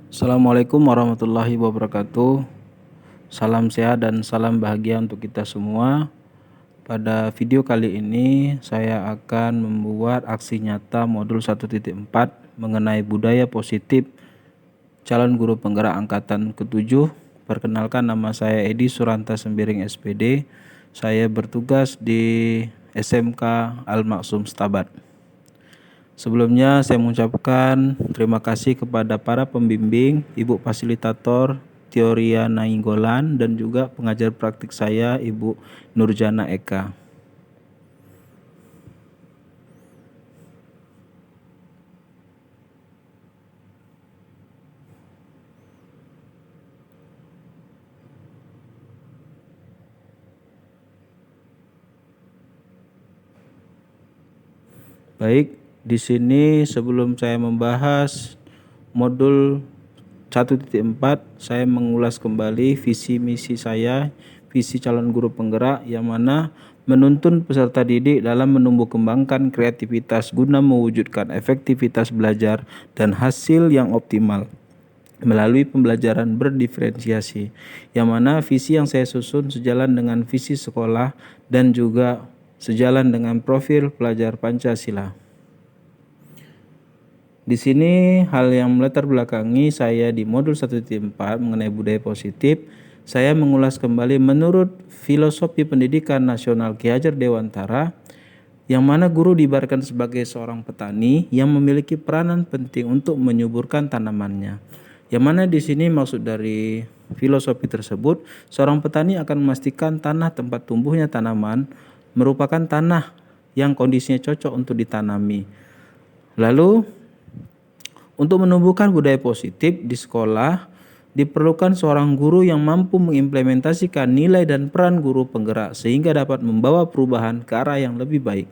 Assalamualaikum warahmatullahi wabarakatuh. Salam sehat dan salam bahagia untuk kita semua. Pada video kali ini saya akan membuat aksi nyata modul 1.4 mengenai budaya positif calon guru penggerak angkatan ke-7. Perkenalkan, nama saya Edi Suranta Sembiring SPD. Saya bertugas di SMK Al-Maksum Stabat. Sebelumnya saya mengucapkan terima kasih kepada para pembimbing, Ibu Fasilitator Teoria Nainggolan, dan juga pengajar praktik saya, Ibu Nurjana Eka. Baik, di sini sebelum saya membahas modul 1.4, saya mengulas kembali visi misi saya, visi calon guru penggerak, yang mana menuntun peserta didik dalam menumbuh kembangkan kreativitas guna mewujudkan efektivitas belajar dan hasil yang optimal melalui pembelajaran berdiferensiasi, yang mana visi yang saya susun sejalan dengan visi sekolah dan juga sejalan dengan profil pelajar Pancasila. Di sini hal yang melatar belakangi saya di modul 1.4 mengenai budaya positif, saya mengulas kembali menurut filosofi pendidikan nasional Ki Hajar Dewantara, yang mana guru diibaratkan sebagai seorang petani yang memiliki peranan penting untuk menyuburkan tanamannya. Yang mana di sini maksud dari filosofi tersebut, seorang petani akan memastikan tanah tempat tumbuhnya tanaman merupakan tanah yang kondisinya cocok untuk ditanami. Lalu, untuk menumbuhkan budaya positif di sekolah, diperlukan seorang guru yang mampu mengimplementasikan nilai dan peran guru penggerak sehingga dapat membawa perubahan ke arah yang lebih baik.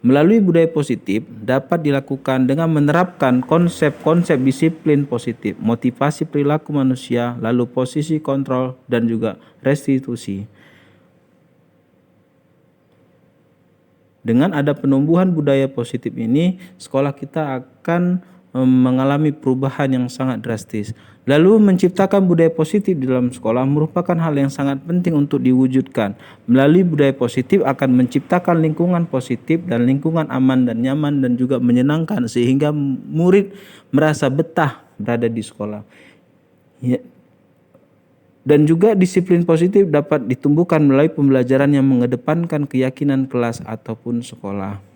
Melalui budaya positif dapat dilakukan dengan menerapkan konsep-konsep disiplin positif, motivasi perilaku manusia, lalu posisi kontrol dan juga restitusi. Dengan ada penumbuhan budaya positif ini, sekolah kita akan mengalami perubahan yang sangat drastis. Lalu menciptakan budaya positif di dalam sekolah merupakan hal yang sangat penting untuk diwujudkan. Melalui budaya positif akan menciptakan lingkungan positif dan lingkungan aman dan nyaman dan juga menyenangkan sehingga murid merasa betah berada di sekolah. Dan juga disiplin positif dapat ditumbuhkan melalui pembelajaran yang mengedepankan keyakinan kelas ataupun sekolah.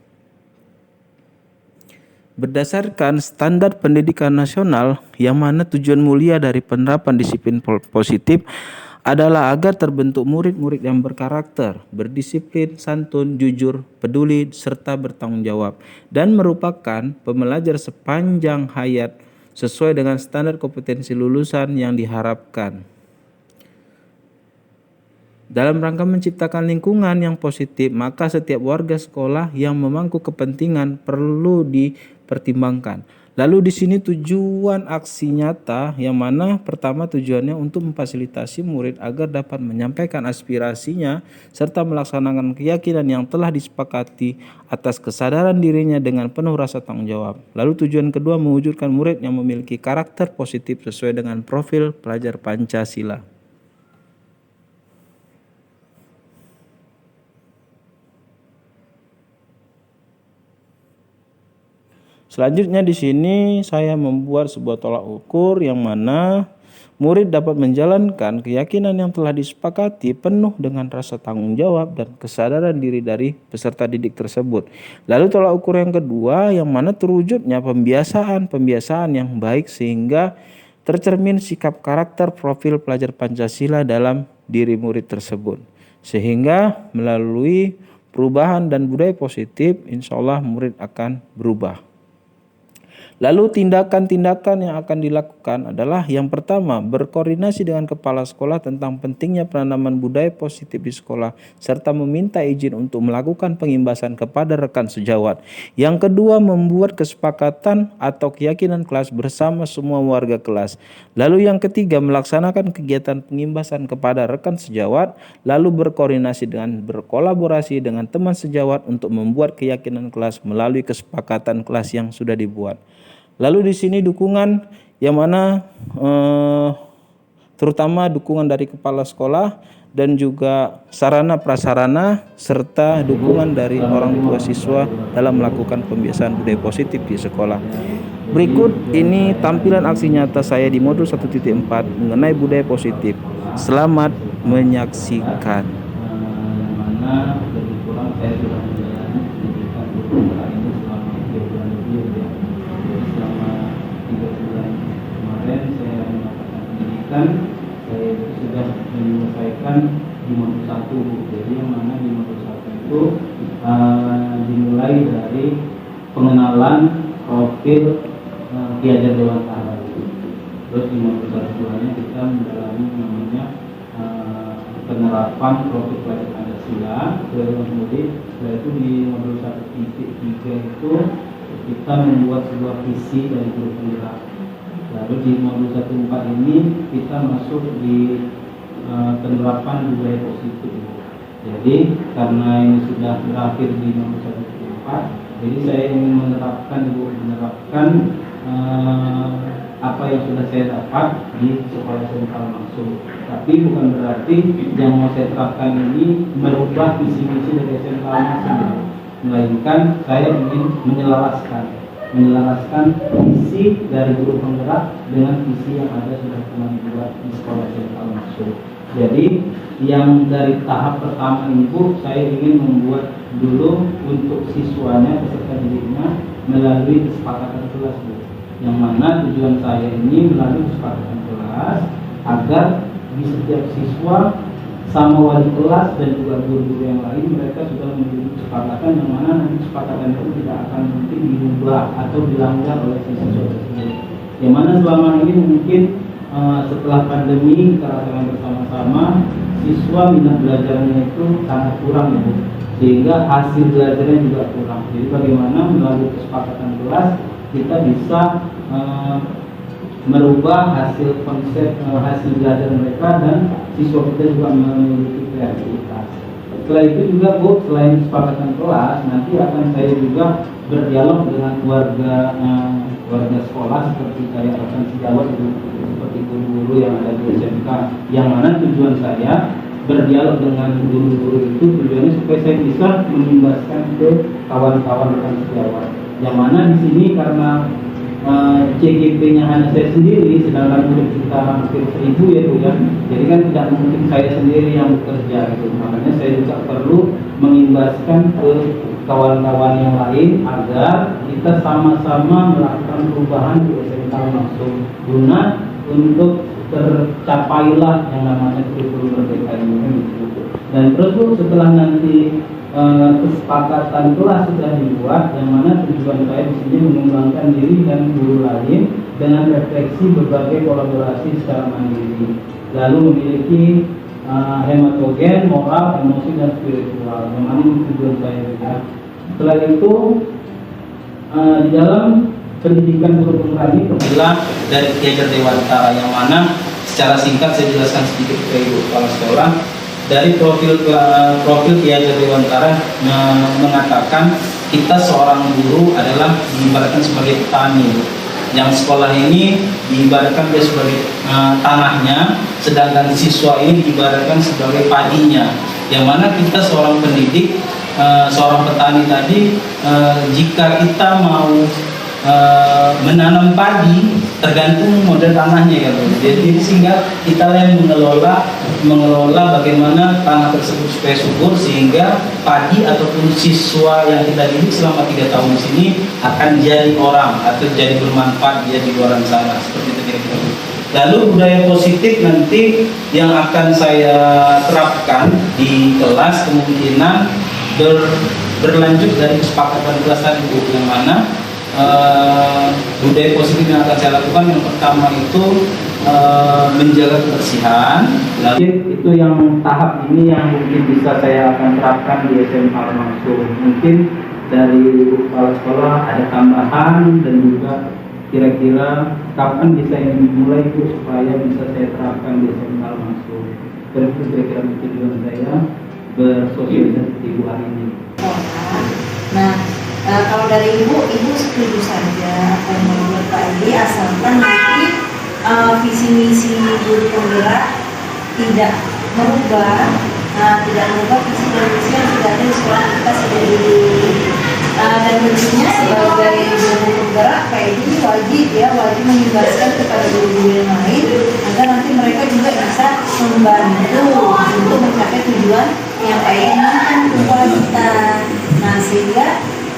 Berdasarkan standar pendidikan nasional, yang mana tujuan mulia dari penerapan disiplin positif adalah agar terbentuk murid-murid yang berkarakter, berdisiplin, santun, jujur, peduli, serta bertanggung jawab, dan merupakan pembelajar sepanjang hayat sesuai dengan standar kompetensi lulusan yang diharapkan. Dalam rangka menciptakan lingkungan yang positif, maka setiap warga sekolah yang memangku kepentingan perlu dipertimbangkan. Lalu di sini tujuan aksi nyata, yang mana pertama tujuannya untuk memfasilitasi murid agar dapat menyampaikan aspirasinya serta melaksanakan keyakinan yang telah disepakati atas kesadaran dirinya dengan penuh rasa tanggung jawab. Lalu tujuan kedua, mewujudkan murid yang memiliki karakter positif sesuai dengan profil pelajar Pancasila. Selanjutnya di sini saya membuat sebuah tolak ukur yang mana murid dapat menjalankan keyakinan yang telah disepakati penuh dengan rasa tanggung jawab dan kesadaran diri dari peserta didik tersebut. Lalu tolak ukur yang kedua, yang mana terwujudnya pembiasaan yang baik sehingga tercermin sikap karakter profil pelajar Pancasila dalam diri murid tersebut. Sehingga melalui perubahan dan budaya positif, insya Allah murid akan berubah. Lalu tindakan-tindakan yang akan dilakukan adalah yang pertama, berkoordinasi dengan kepala sekolah tentang pentingnya penanaman budaya positif di sekolah serta meminta izin untuk melakukan pengimbasan kepada rekan sejawat. Yang kedua, membuat kesepakatan atau keyakinan kelas bersama semua warga kelas. Lalu yang ketiga, melaksanakan kegiatan pengimbasan kepada rekan sejawat, lalu berkolaborasi dengan teman sejawat untuk membuat keyakinan kelas melalui kesepakatan kelas yang sudah dibuat. Lalu di sini dukungan yang mana terutama dukungan dari kepala sekolah dan juga sarana prasarana serta dukungan dari orang tua siswa dalam melakukan pembiasaan budaya positif di sekolah. Berikut ini tampilan aksi nyata saya di modul 1.4 mengenai budaya positif. Selamat menyaksikan. Mana lebih kurang saya sudah menjalani pendidikan guru ini selama 3 bulan lebih ya. Jadi selama 3 bulan kemarin saya mendapatkan pendidikan, saya itu sudah menyelesaikan di modul 1. Jadi yang mana di modul 1 itu dimulai dari pengenalan profil Ki Hajar Dewantara. Terus di modul 1-nya kita mendalami namanya penerapan profil pelajar Pancasila. Kemudian setelah itu di modul 1.3 itu kita membuat sebuah visi dari guru penggerak. Lalu di modul 1.4 ini kita masuk di penerapan budaya positif. Jadi karena ini sudah berakhir di modul 1.4, jadi saya ingin menerapkan apa yang sudah saya dapat di sekolah sentral langsung. Tapi bukan berarti yang mau saya terapkan ini merubah visi-visi dari sentral langsung, melainkan saya ingin menyelaraskan visi dari guru penggerak dengan visi yang ada sudah pernah dibuat di sekolah sentral langsung. Jadi yang dari tahap pertama ini Bu, saya ingin membuat dulu untuk siswanya peserta didiknya melalui kesepakatan kelas Bu. Yang mana tujuan saya ini melalui kesepakatan kelas agar di setiap siswa sama wali kelas dan juga guru-guru yang lain mereka sudah memiliki kesepakatan yang mana nanti kesepakatan itu tidak akan mungkin diubah atau dilanggar oleh siswa tersebut. Yang mana selama ini mungkin setelah pandemi kita rasakan bersama-sama siswa minat belajarnya itu sangat kurang ya Bu, sehingga hasil belajarnya juga kurang. Jadi bagaimana melalui kesepakatan kelas kita bisa merubah hasil konsep hasil belajar mereka dan siswa kita juga memiliki kreativitas. Setelah itu juga Bu, selain kesepakatan kelas, nanti akan saya juga berdialog dengan warga sekolah seperti kayak rekan sejawat itu, seperti guru-guru yang ada di SMK, yang mana tujuan saya berdialog dengan guru-guru itu tujuannya supaya saya bisa mengimbaskan ke kawan-kawan rekan sejawat. Yang mana di sini karena CGP-nya hanya saya sendiri, sedangkan murid kita hampir 1000 ya Bu ya. Jadi kan tidak mungkin saya sendiri yang bekerja gitu. Makanya saya juga perlu mengimbaskan ke kawan-kawan yang lain agar kita sama-sama melakukan perubahan di SMK langsung guna untuk tercapailah yang namanya kurikulum merdeka ini. Dan terus Bu, setelah nanti kesepakatan kelas sudah dibuat, yang mana tujuan saya di sini mengembangkan diri dan guru lain dengan refleksi berbagai kolaborasi secara mandiri, lalu memiliki hematogen, moral, emosi dan spiritual. Yang mana tujuan saya juga. Setelah itu di dalam pendidikan guru penggerak ini kebetulan dari Ki Hajar Dewantara, yang mana secara singkat saya jelaskan sedikit ke Ibu Kepala Sekolah. Dari profil Ki Hajar Dewantara mengatakan kita seorang guru adalah diibaratkan sebagai petani. Yang sekolah ini diibaratkan dia sebagai tanahnya, sedangkan siswa ini diibaratkan sebagai padinya. Yang mana kita seorang pendidik, seorang petani tadi, jika kita mau menanam padi tergantung model tanahnya ya Bu. Jadi sehingga kita yang mengelola bagaimana tanah tersebut supaya subur, sehingga padi ataupun siswa yang kita didik selama 3 tahun di sini akan jadi orang atau jadi bermanfaat dia di luar sana, seperti itu kira-kira. Lalu budaya positif nanti yang akan saya terapkan di kelas kemungkinan berlanjut dari kesepakatan kelas tadi Bu, yang mana budaya positif yang akan saya lakukan yang pertama itu menjaga kebersihan. Lalu itu yang tahap ini yang mungkin bisa saya akan terapkan di SMA langsung. Mungkin dari kepala sekolah ada tambahan dan juga kira-kira kapan bisa ini dimulai itu supaya bisa saya terapkan di SMA langsung. Terus kira-kira tujuan saya bersosialisasi di hari ini. Nah, Kalau dari ibu setuju saja apa yang menurut Pak Edi, asalkan nanti visi misi guru penggerak tidak merubah visi dan misi yang sudah ada di sekolah kita sejak dulu. Dan tentunya sebagai guru penggerak Pak Edi wajib menjelaskan kepada guru-guru yang lain agar nanti mereka juga bisa membantu untuk mencapai tujuan yang Pak Edi inginkan untuk sekolah kita. Nah, sehingga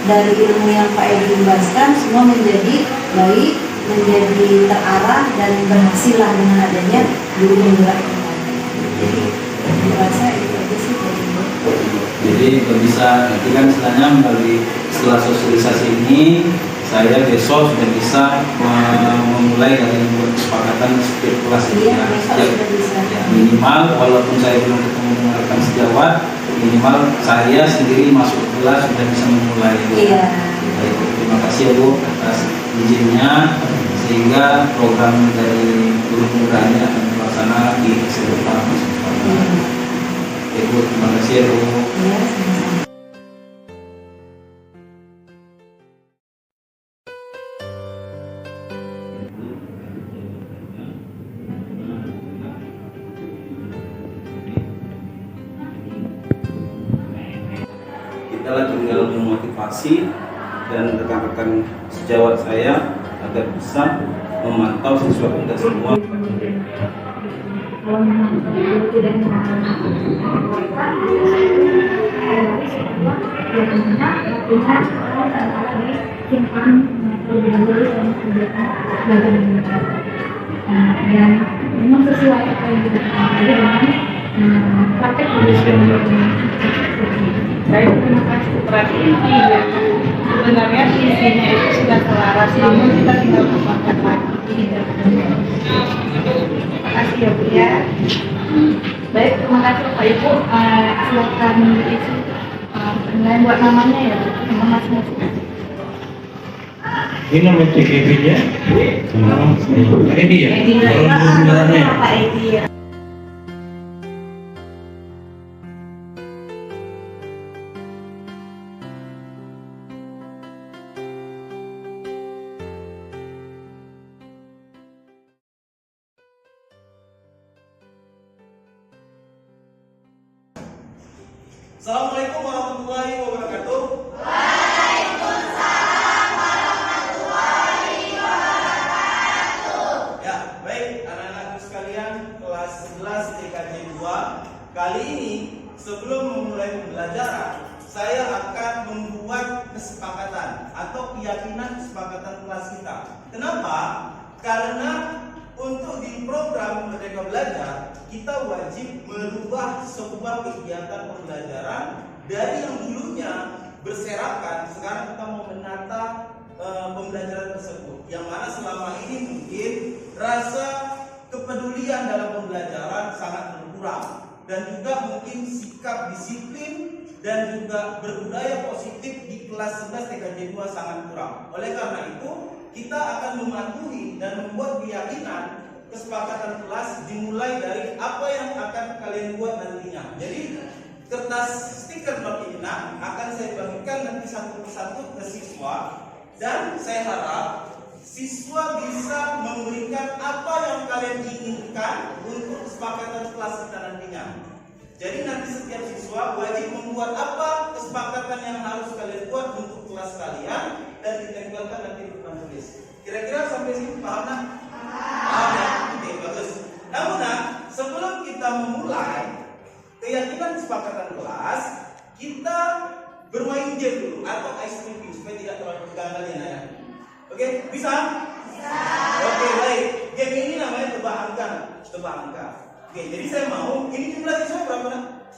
dari ilmu yang Pak Edi jelaskan semua menjadi baik, menjadi terarah dan berhasil lah dengan adanya guru penggerak. Jadi merasa itu aja sih dari ibu. Jadi bisa nanti kan istilahnya melalui setelah sosialisasi ini saya besok sudah bisa memulai dari membuat kesepakatan setiap kelas ini. Iya, besok sudah bisa. Ya, minimal walaupun saya belum ketemu dengan rekan sejawat, minimal saya sendiri masuk kelas sudah bisa memulai. Iya. Baik, terima kasih ya Bu atas izinnya, sehingga program dari guru penggerak ini akan terlaksana di keseluruhan. Ibu, terima kasih ya Bu. Iya, sama-sama. Kita tinggal memotivasi dan rekan-rekan sejawat saya agar bisa memantau siswa kita semua. Kalau memang guru tidak melakukan dan memang sesuai apa yang kita ketahui dengan praktek Baik, terima kasih. Berarti intinya sebenarnya visinya itu sudah selaras, namun kita tinggal kembangkan lagi. Terima kasih ya Bu ya. Baik, terima kasih Bapak Ibu. Silakan diisi penilaian buat namanya ya Bu, nama masing-masing. Ini nama TKP-nya? Pak Edi ya? Pak Edi ya. Assalamualaikum warahmatullahi wabarakatuh. Ya, baik anak-anakku sekalian kelas 11 TKJ 2. Kali ini sebelum memulai pembelajaran, saya akan membuat kesepakatan atau keyakinan kesepakatan kelas kita. Kenapa? Karena untuk di program Merdeka Belajar, kita wajib merubah sebuah kegiatan pembelajaran dari yang dulunya berserakan, sekarang kita mau menata pembelajaran tersebut. Yang mana selama ini mungkin rasa kepedulian dalam pembelajaran sangat berkurang, dan juga mungkin sikap disiplin dan juga berbudaya positif di kelas 11 TKJ 2 sangat kurang. Oleh karena itu, kita akan mematuhi dan membuat keyakinan kesepakatan kelas dimulai dari apa yang akan kalian buat nantinya. Jadi kertas stiker note ini akan saya bagikan nanti satu persatu ke siswa, dan saya harap siswa bisa memberikan apa yang kalian inginkan untuk kesepakatan kelas kita nantinya. Jadi nanti setiap siswa wajib membuat apa kesepakatan yang harus kalian buat untuk kelas kalian dan ditempelkan nanti di depan tulis. Kira-kira sampai sini paham nak? Paham ya? Oke, bagus. Namun sebelum kita memulai keyakinan kesepakatan kelas, kita bermain game dulu atau ice review supaya tidak terlalu tegang kalian ya. Oke, bisa? Bisa. Oke, baik. Game ini namanya tebak angka. Tebak angka. Oke, jadi saya mau, ini jumlah siswa berapa nak?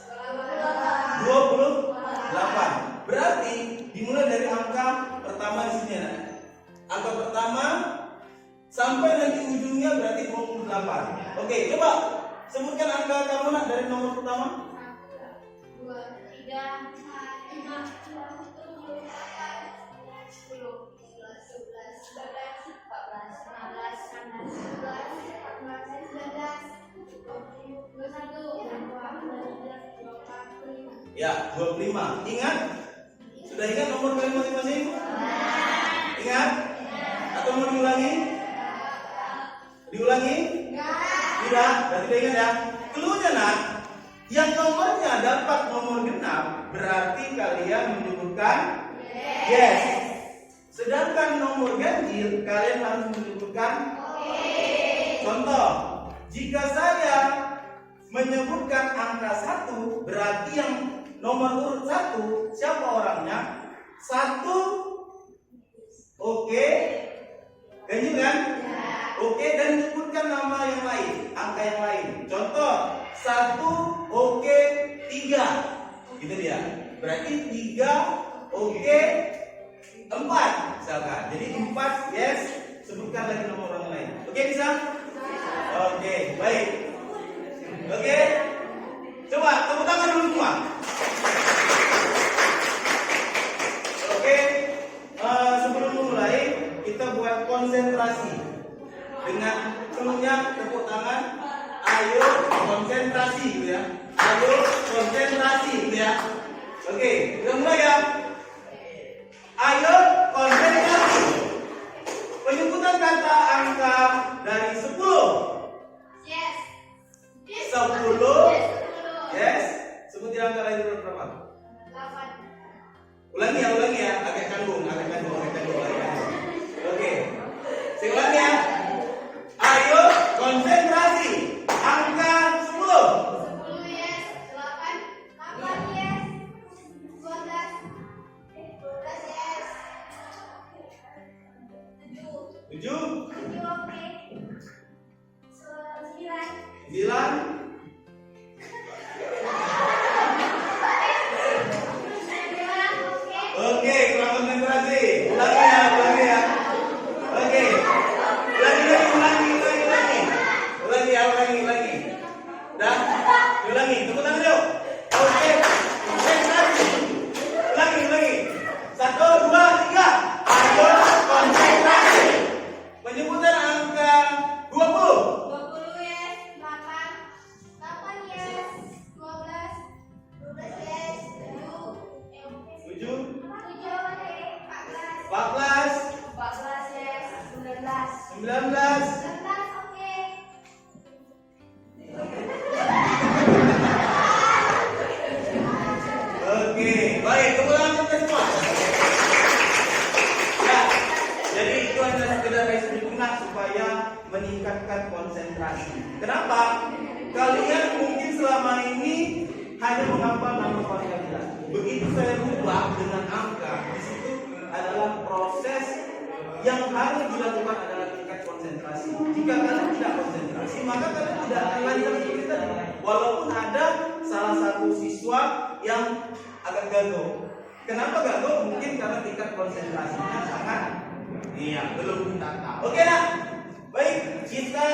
28. Berarti dimulai dari angka pertama di sini nak. Angka pertama sampai nanti ujungnya berarti 28. Oke, coba sebutkan angka kamu nak dari nomor pertama. 2, 3, 4, 5, 6, 7, 8, 10, 11, 12, 13, 14, 15, 16, 17, 18, 19, 20, 21, 22, 23, 24, 25. Ya, 25. Ingat, Sudah ingat nomor kalian masing-masing? Ingat? Atau mau diulangi? Diulangi? Tidak? Berarti tidak ingat ya? Cluenya nak, yang nomornya dapat nomor genap berarti kalian menyebutkan yes. Sedangkan nomor ganjil kalian harus menyebutkan contoh. Jika saya menyebutkan angka 1 berarti yang nomor urut 1 siapa orangnya? 1 oke. Ganjil kan? Oke, dan sebutkan nama yang lain, angka yang lain. Contoh 1 oke 3. Gitu dia. Berarti 3 oke 4 misalkan. Jadi 4 yes, sebutkan lagi nomor orang lain. Oke bisa? Oke, baik. Oke. Coba tepuk tangan dulu semua. Oke. Sebelum mulai kita buat konsentrasi. Dengan cluenya tepuk tangan. Ayo konsentrasi gitu ya. Ayo konsentrasi gitu ya. Oke, kita mulai ya. Ayo konsentrasi. Penyebutan kata angka dari 10. Yes. 10. Yes. Sebutin angka lain dulu berapa? 8. Ulangi ya. Agak canggung. Oke. Saya ulangi ya. Ayo konsentrasi. Angka 10. 10 yes. 8. 8 yes. 12. 12 yes. 7. 7. 7 oke. 9. 9. Oke, kurang konsentrasi. Ulangi ya. Oke. Ulangi. Dah. Ulangi. Tepuk tangan yuk. Oke. Konsentrasi. Ulangi. 1, 2, 3. Ayo konsentrasi. Penyebutan angka 20. 20 yes. 8. 8 yes. 12. 12 yes. 7. 7. 7 oke. 14. 14. 14 yes. 19. 19. 19 oke. Oke, baik. Tepuk tangan kita semua. Ya, jadi itu adalah sekedar eksperiment supaya meningkatkan konsentrasi. Kenapa? Kalian mungkin selama ini hanya menghafal nama variabel. Begitu saya rubah dengan angka, di situ adalah proses yang harus dilakukan adalah tingkat konsentrasi. Jika kalian tidak konsentrasi, maka kalian tidak akan lancar seperti tadi. Walaupun ada salah satu siswa yang agak gagal. Kenapa gagal? Mungkin karena tingkat konsentrasinya sangat belum ditata. Oke nak? Baik, kita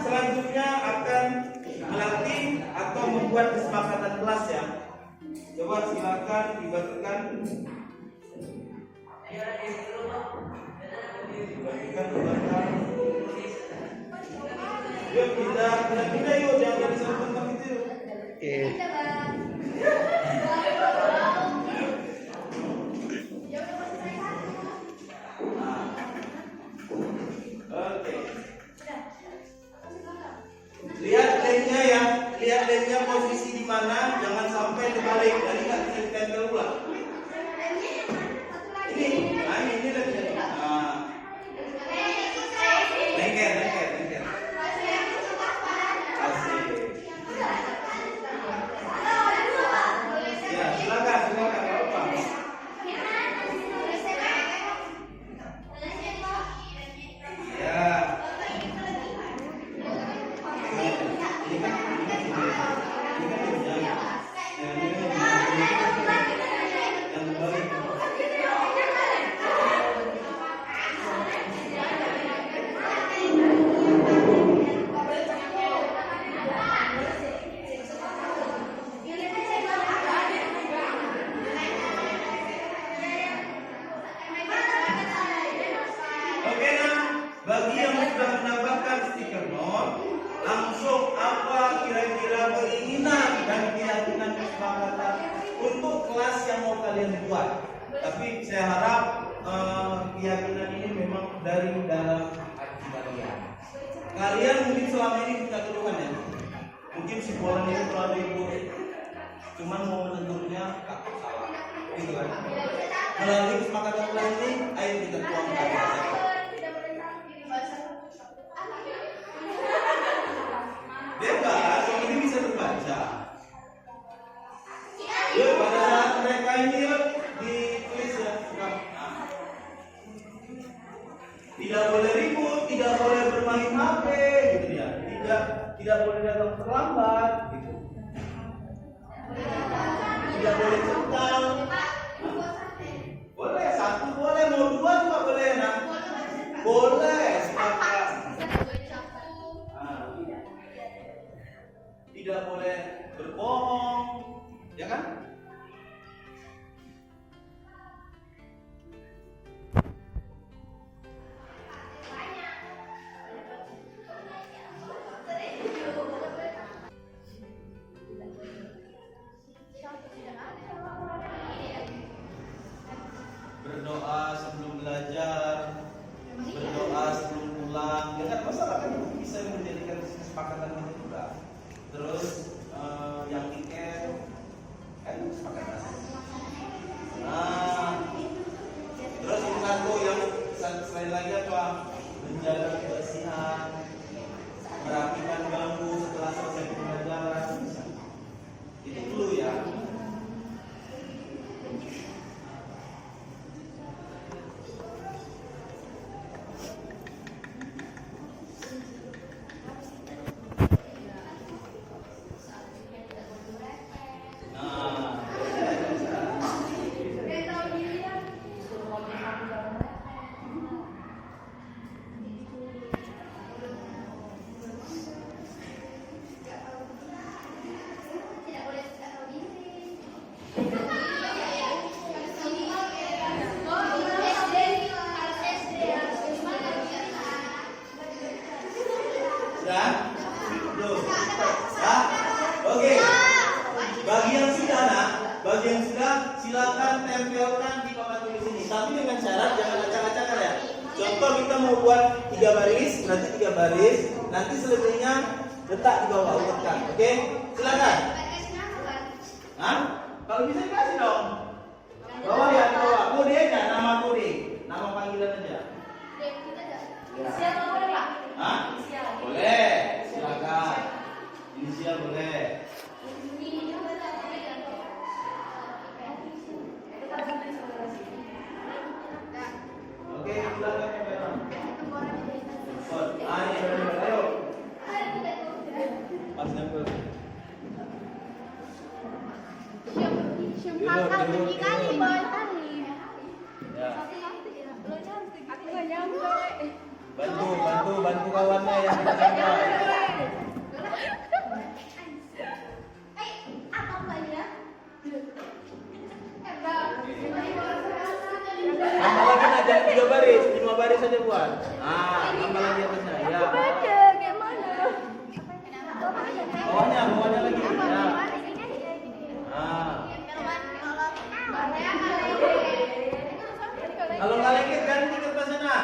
selanjutnya akan melatih atau membuat kesepakatan kelas ya. Coba silakan dibagikan. Yuk kita pindah yuk, jangan di satu tempat itu yuk. Oke. Oke. Lihat lemnya ya, lihat lemnya posisi di mana, jangan sampai terbalik, jadi nggak bisa ditempel pula. Ini lemnya. Lengket. Asik. Ya, silakan, apa? Ya. Oke nah, bagi yang sudah mendapatkan stiker not, langsung apa kira-kira keinginan dan keyakinan kesepakatan untuk kelas yang mau kalian buat? Tapi saya harap keyakinan ini memang dari dalam hati kalian. Kalian mungkin selama ini punya keluhan ya. Mungkin si Polan ini terlalu ikut, cuman mau menentunya takut salah, gitu kan? Melalui kesepakatan kelas ini, ayo kita tuangkan. Bebas, ini bisa terbaca. Yuk, pada saat mereka ini ditulis ya. Nah. Tidak boleh ribut, tidak boleh bermain HP, gitu ya. Tidak boleh datang terlambat, gitu. Tidak boleh cekal. Boleh satu, boleh mau dua juga boleh, nah. Boleh, sepakat. Tidak boleh berbohong, ya kan? Berdoa sebelum belajar, berdoa sebelum pulang, ya kan? Masalah kan itu bisa menjadikan kesepakatan itu juga. Terus yang tiket kan kesepakatan. Nah, terus yang satu yang selain lagi apa? Menjaga kebersihan, merapikan bangku setelah selesai pembelajaran. Itu dulu ya. Bagi yang sudah, silakan tempelkan di papan tulis ini. Tapi dengan syarat jangan acak-acakan ya. Contoh kita mau buat 3 baris, nanti 3 baris, nanti selebihnya letak di bawah urutan. Oke? Silakan. Hah? Kalau bisa dikasih dong. Bawah ya, di bawah. Kode aja, nama kode, nama panggilan aja. Hah? Boleh. Silakan. Inisial boleh. Oke, silakan ya, Bang. Ayo. Pas nempel. Bantu kawannya yang tidak sampai. Tambah lagi aja 3 baris, 5 baris saja buat. Tambah lagi atasnya. Ya. Bawahnya lagi. Ya. Kalau nggak lengket ganti ke sana.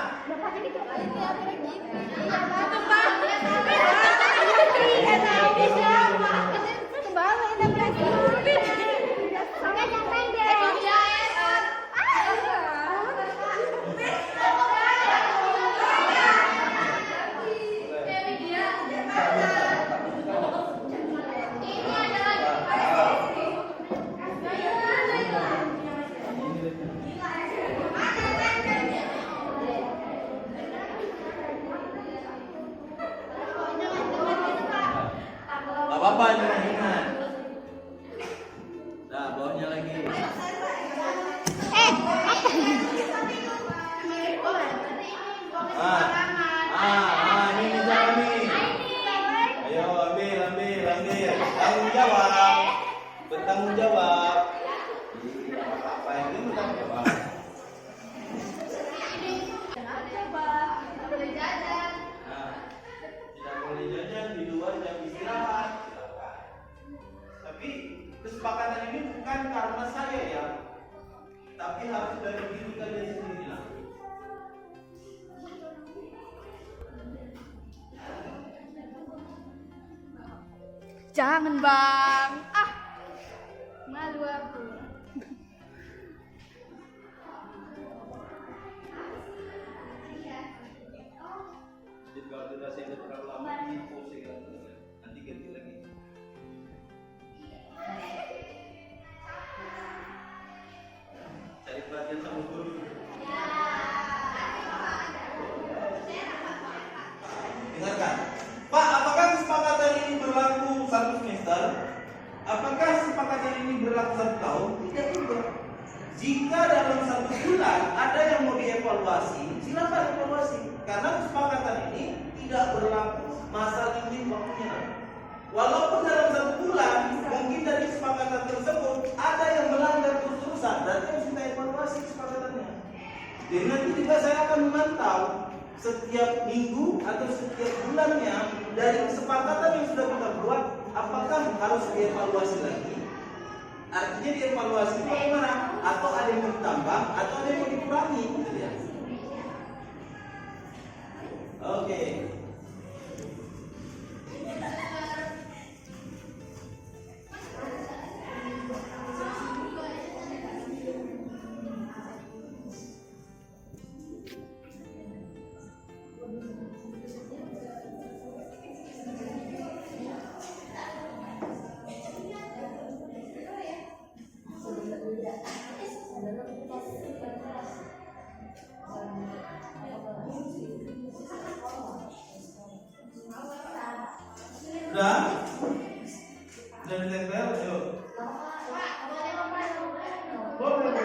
Apa ingat? Nah, bawahnya lagi. Ini bisa nih. Ayo ambil. Bertanggung jawab. Apa yang ini bertanggung jawab? Tidak boleh jajan di luar jam istirahat. Tapi kesepakatan ini bukan karena saya ya, tapi tapi harus dari diri kalian sendiri lah. Jangan bang, malu aku. Jadi kalau durasi itu terlalu lama, ini pusing kan. Nanti ganti lagi. Cari perhatian sama guru. Dengarkan, Pak, apakah kesepakatan ini berlaku 1 semester? Apakah kesepakatan ini berlaku 1 tahun? Tidak juga. Jika dalam 1 bulan ada yang mau dievaluasi, silakan evaluasi. Karena kesepakatan ini tidak berlaku masa limit waktunya. Walaupun dalam 1 bulan mungkin dari kesepakatan tersebut ada yang melanggar terus-terusan, berarti harus kita evaluasi kesepakatannya. Jadi nanti juga saya akan memantau setiap minggu atau setiap bulannya dari kesepakatan yang sudah kita buat, apakah harus dievaluasi lagi? Artinya dievaluasi bagaimana? Atau ada yang mau ditambah atau ada yang mau dikurangi? Gitu ya. Oke. Sudah? Sudah ditempel? Yuk. Boleh.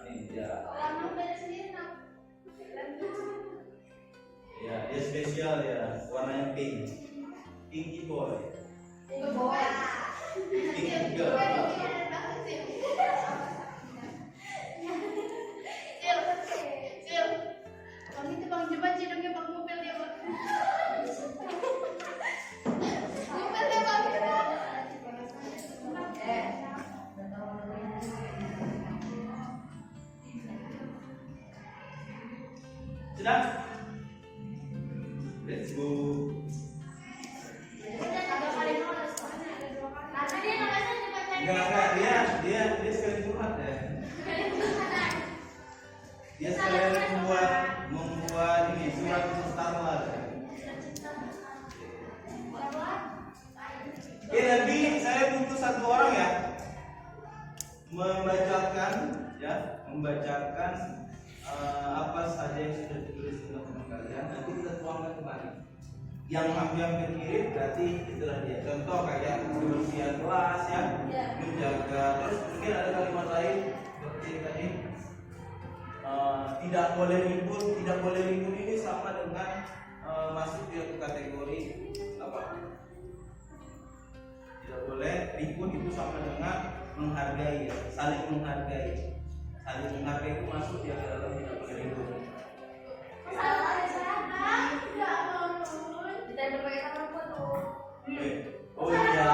Ini dia. Ya, dia spesial ya, warnanya pink. Pinky boy. Pinky girl. Sudah? Let's go. Enggak, dia sekali curhat ya. Dia sekalian membuat ini surat mustahil. Oke, nanti saya butuh 1 orang ya membacakan apa saja yang sudah ditulis oleh teman kalian. Nanti kita tuangkan kembali. Yang hampir mirip berarti itulah dia. Contoh kayak kebersihan kelas ya, menjaga. Terus mungkin ada kalimat lain seperti tadi. Tidak boleh ribut ini sama dengan masuk di kategori apa? Tidak boleh ribut itu sama dengan menghargai ya, saling menghargai itu masuk di dalam tidak boleh ribut. Oh iya.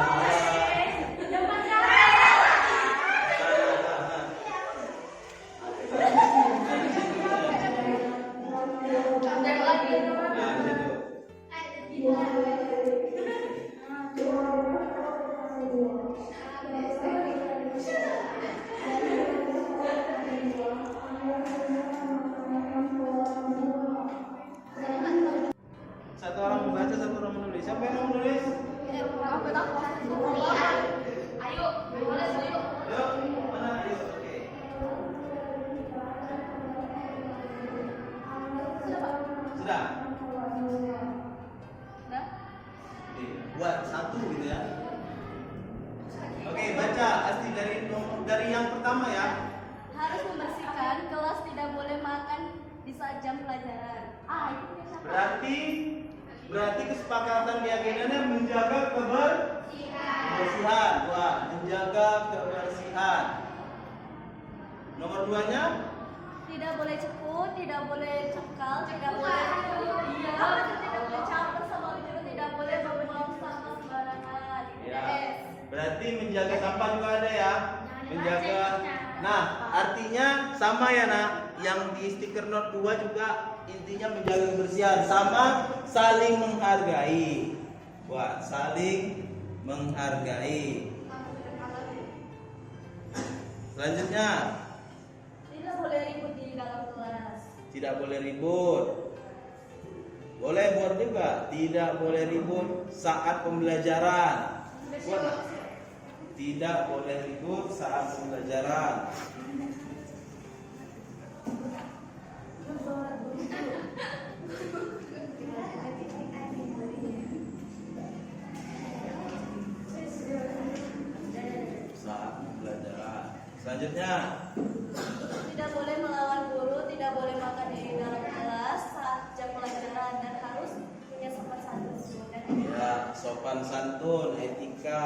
Satu orang membaca, satu orang menulis. Siapa yang mau menulis? Ayo, boleh dulu. Yuk, mana? Yuk, oke. Sudah? Oke, buat 1 gitu ya. Oke, baca Asti dari yang pertama ya. Harus membersihkan kelas, tidak boleh makan di saat jam pelajaran. Berarti kesepakatan di agendanya menjaga kebersihan. Wah, menjaga kebersihan. Nomor 2-nya Tidak boleh cepu, tidak boleh cekal, tidak boleh campur sama ujung, tidak boleh membuang sampah sembarangan. ya. Berarti menjaga sampah juga ada ya. sama ya nak, yang di stiker note 2 juga intinya menjaga kebersihan sama saling menghargai. Wah, saling menghargai. Selanjutnya, Tidak boleh ribut di dalam kelas. tidak boleh ribut. Boleh buat juga, tidak boleh ribut saat pembelajaran. Buat nggak? Tidak boleh ribut saat pembelajaran. Saat pembelajaran. Selanjutnya, Tidak boleh melawan guru, tidak boleh makan di dalam kelas saat jam pelajaran dan harus punya sopan santun. ya, sopan santun, etika.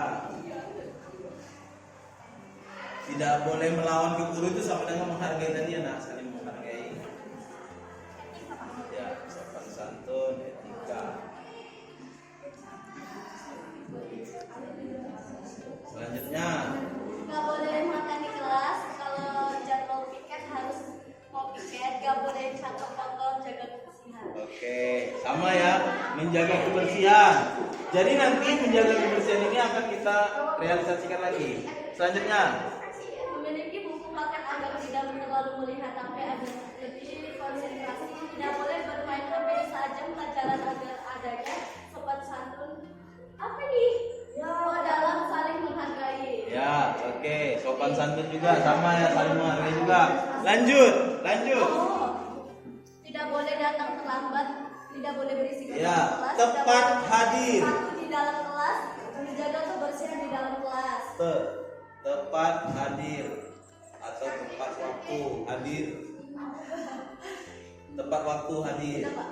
Tidak boleh melawan ke guru itu sama dengan menghargai tadi ya nak, saling menghargai. Ya, sopan santun, etika. Selanjutnya, Gak boleh makan di kelas, kalau jadwal piket harus mau piket, gak boleh cakap potong, jaga kebersihan. oke, sama ya, menjaga kebersihan. Jadi nanti menjaga kebersihan ini akan kita realisasikan lagi. Selanjutnya, Memiliki buku paket agar tidak terlalu melihat HP agar lebih konsentrasi. Tidak boleh bermain HP saat jam pelajaran agar adanya sopan santun. Apa nih? Oh, dalam saling menghargai. ya, oke, sopan santun juga sama ya, saling menghargai juga. Lanjut. Oh, tidak boleh datang terlambat, tidak boleh berisik di Ya, dalam kelas, tepat tidak boleh hadir. satu di dalam kelas, menjaga kebersihan di dalam kelas. Tepat hadir atau tepat waktu hadir. Tepat waktu hadir. Tidak, Pak.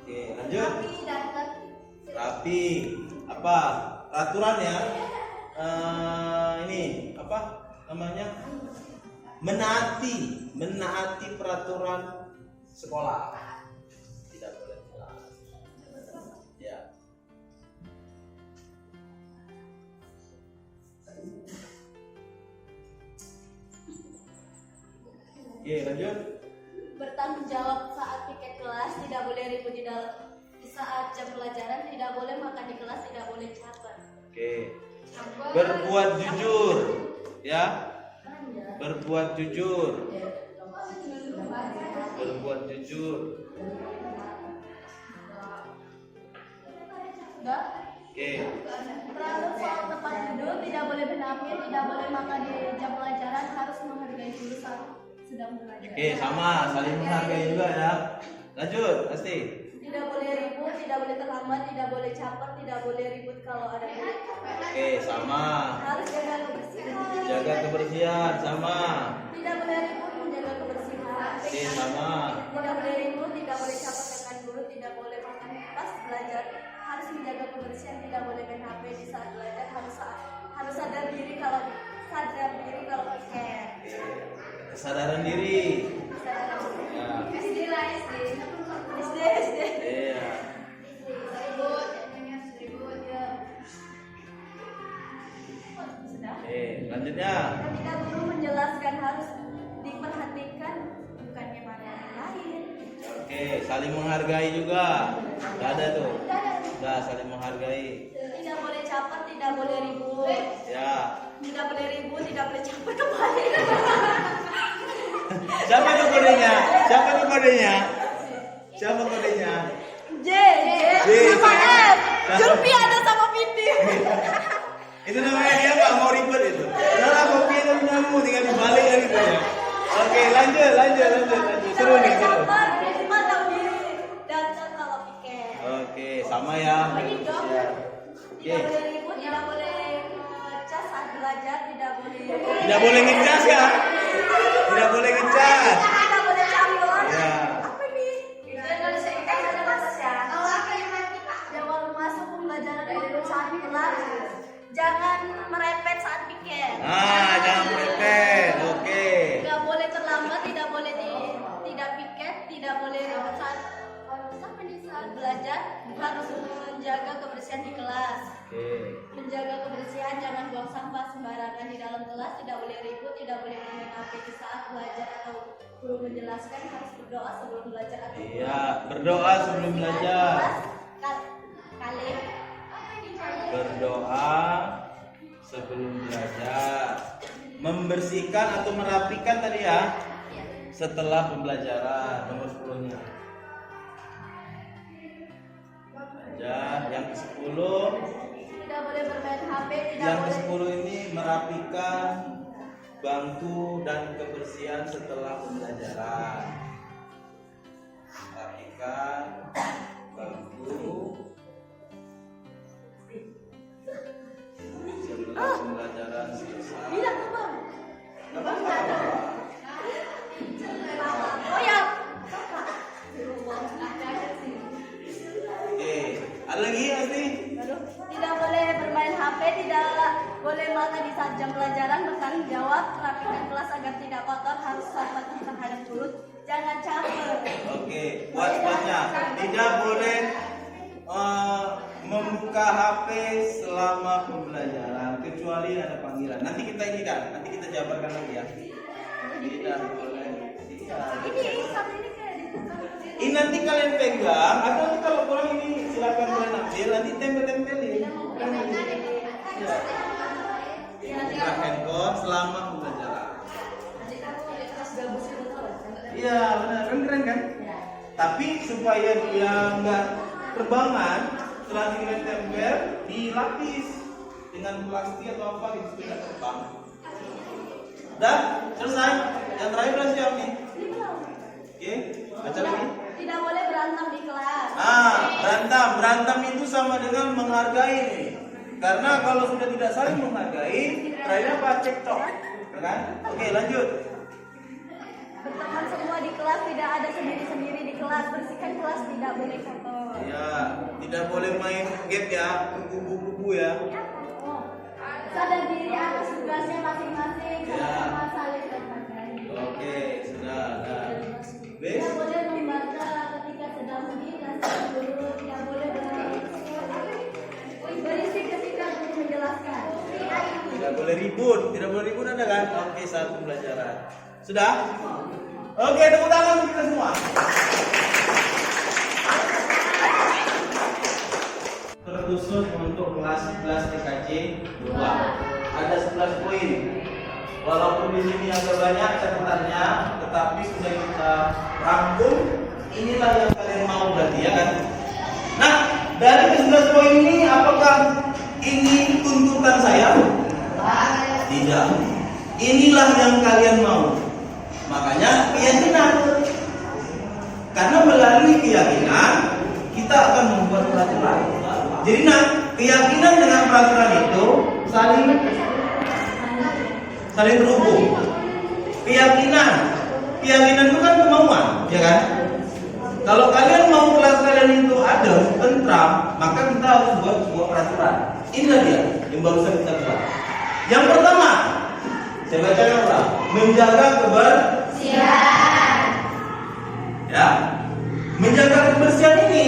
Oke, lanjut. Rapi dan tertib. Rapi. Apa? Peraturan ya. Ini apa namanya? Menaati peraturan sekolah. Tidak boleh telat. Ya. Oke, lanjut. Bertanggung jawab saat piket kelas, tidak boleh ribut di saat jam pelajaran, tidak boleh makan di kelas, tidak boleh caper. Oke. Berbuat jujur, ya. Berbuat jujur. Berbuat jujur. Enggak? Oke. Teratur soal tempat duduk, tidak boleh bernampil, tidak boleh makan di jam pelajaran, harus menghargai guru saat sedang belajar. Oke, sama, saling menghargai juga ya. Lanjut, pasti. Tidak boleh ribut, tidak boleh terlambat, tidak boleh caper, tidak boleh ribut kalau ada piket. Oke, sama. Harus jaga kebersihan. Jaga kebersihan, sama. Tidak boleh ribut, menjaga kebersihan. Oke, sama. Tidak boleh ribut, tidak boleh caper dengan guru, tidak boleh makan pas belajar, harus menjaga kebersihan, tidak boleh main HP di saat belajar, harus sadar diri kalau piket. Kesadaran diri. Sadar diri. Ya. SD lah SD. Iya. Sudah. Oke, lanjutnya. Ketika guru menjelaskan harus diperhatikan, bukannya mana yang lain. Oke, saling menghargai juga. Gak ada tuh. Udah saling menghargai. Tidak boleh caper, tidak boleh ribut. Ya. Tidak boleh ribut, tidak boleh caper kembali. Siapa tuh kodenya? Siapa tuh kodenya? Siapa kodenya? J. J. Sama F. Jurpi ada sama Pindi. Itu namanya dia nggak mau ribet itu. Kalau kopi itu nyamuk tinggal dibalik kan gitu ya. Oke, lanjut. Seru nih, seru. Caper, ribut tahu diri. Datang kalau piket. Oke, sama ya. Ini dong. Ya. Tidak boleh ribut, tidak boleh ngecas saat belajar, tidak boleh. Tidak boleh ngecas ya? Tidak boleh ngecas. Tidak boleh campur. Ya. Apa nih? Ada batas ya. Kalau apa yang mati Pak? Jawab masuk pembelajaran maupun saat kelas. Jangan merepet saat piket. Jangan merepet. Oke. Tidak boleh terlambat, tidak boleh tidak piket, tidak boleh ribut saat belajar, harus menjaga kebersihan di kelas. Oke. menjaga kebersihan, jangan buang sampah sembarangan di dalam kelas, tidak boleh ribut, tidak boleh bermain HP di saat belajar atau guru menjelaskan, harus berdoa sebelum belajar atau Iya, berdoa sebelum belajar. Kalian Berdoa sebelum belajar. Membersihkan atau merapikan tadi ya. Setelah pembelajaran, nomor 10-nya. Yang ke-10, tidak boleh bermain HP, tidak yang boleh ke-10 ini merapikan bangku dan kebersihan setelah pembelajaran. Merapikan bangku setelah pembelajaran selesai. bilang ke bang. Gak apa-apa. Oh ya. Oke, ada lagi pasti? Tidak boleh bermain HP, tidak boleh makan di saat jam pelajaran, bertanggung jawab, merapikan kelas agar tidak kotor, harus hormat terhadap mulut, jangan caper. Oke, buat spotnya tidak boleh membuka HP selama pembelajaran kecuali ada panggilan. Nanti kita ini kan, nanti kita jabarkan lagi ya. Tidak boleh. Iya. Ini satu ini kayak dibuka. Ini nanti kalian pegang atau nanti kalau pulang ini silakan kalian ambil, nanti tempel-tempelin. Iya. Buka handphone selama pembelajaran. Iya benar, keren kan? Tapi supaya dia nggak terbangan, setelah kalian tempel dilapis dengan plastik atau apa gitu supaya nggak terbang. Dah selesai. Yang terakhir udah siap nih. Oke, baca lagi. Tidak boleh berantem di kelas. Berantem itu sama dengan menghargai nih. Karena kalau sudah tidak saling menghargai, terakhirnya apa? Cekcok, ya kan? Oke, lanjut. Berteman semua di kelas, tidak ada sendiri-sendiri di kelas, bersihkan kelas, tidak boleh kotor. Ya, tidak boleh main game ya, kubu-kubu ya. Sadar diri atas tugasnya masing-masing, Ya. sama-sama saling menghargai. Oke, sudah. Tidak boleh membaca ketika sedang menjelaskan guru, tidak boleh berisik ketika guru menjelaskan. Tidak boleh ribut ada kan? Oke, saat pembelajaran. Sudah? Oke, tepuk tangan untuk kita semua. Terkhusus untuk kelas 11 TKJ 2 ada 11 poin. Walaupun di sini agak banyak catatannya, tetapi sudah kita rangkum. Inilah yang kalian mau berarti ya kan? Nah, dari ke-11 poin ini apakah ini tuntutan saya? Tidak. Inilah yang kalian mau. Makanya keyakinan. Karena melalui keyakinan kita akan membuat peraturan. Jadi keyakinan dengan peraturan itu saling terhubung. Keyakinan itu kan kemauan, ya kan? Kalau kalian mau kelas kalian itu adem, tentram, maka kita harus buat sebuah peraturan. Inilah dia yang barusan kita buat. Yang pertama, saya bacakan ulang, menjaga kebersihan. Ya, menjaga kebersihan ini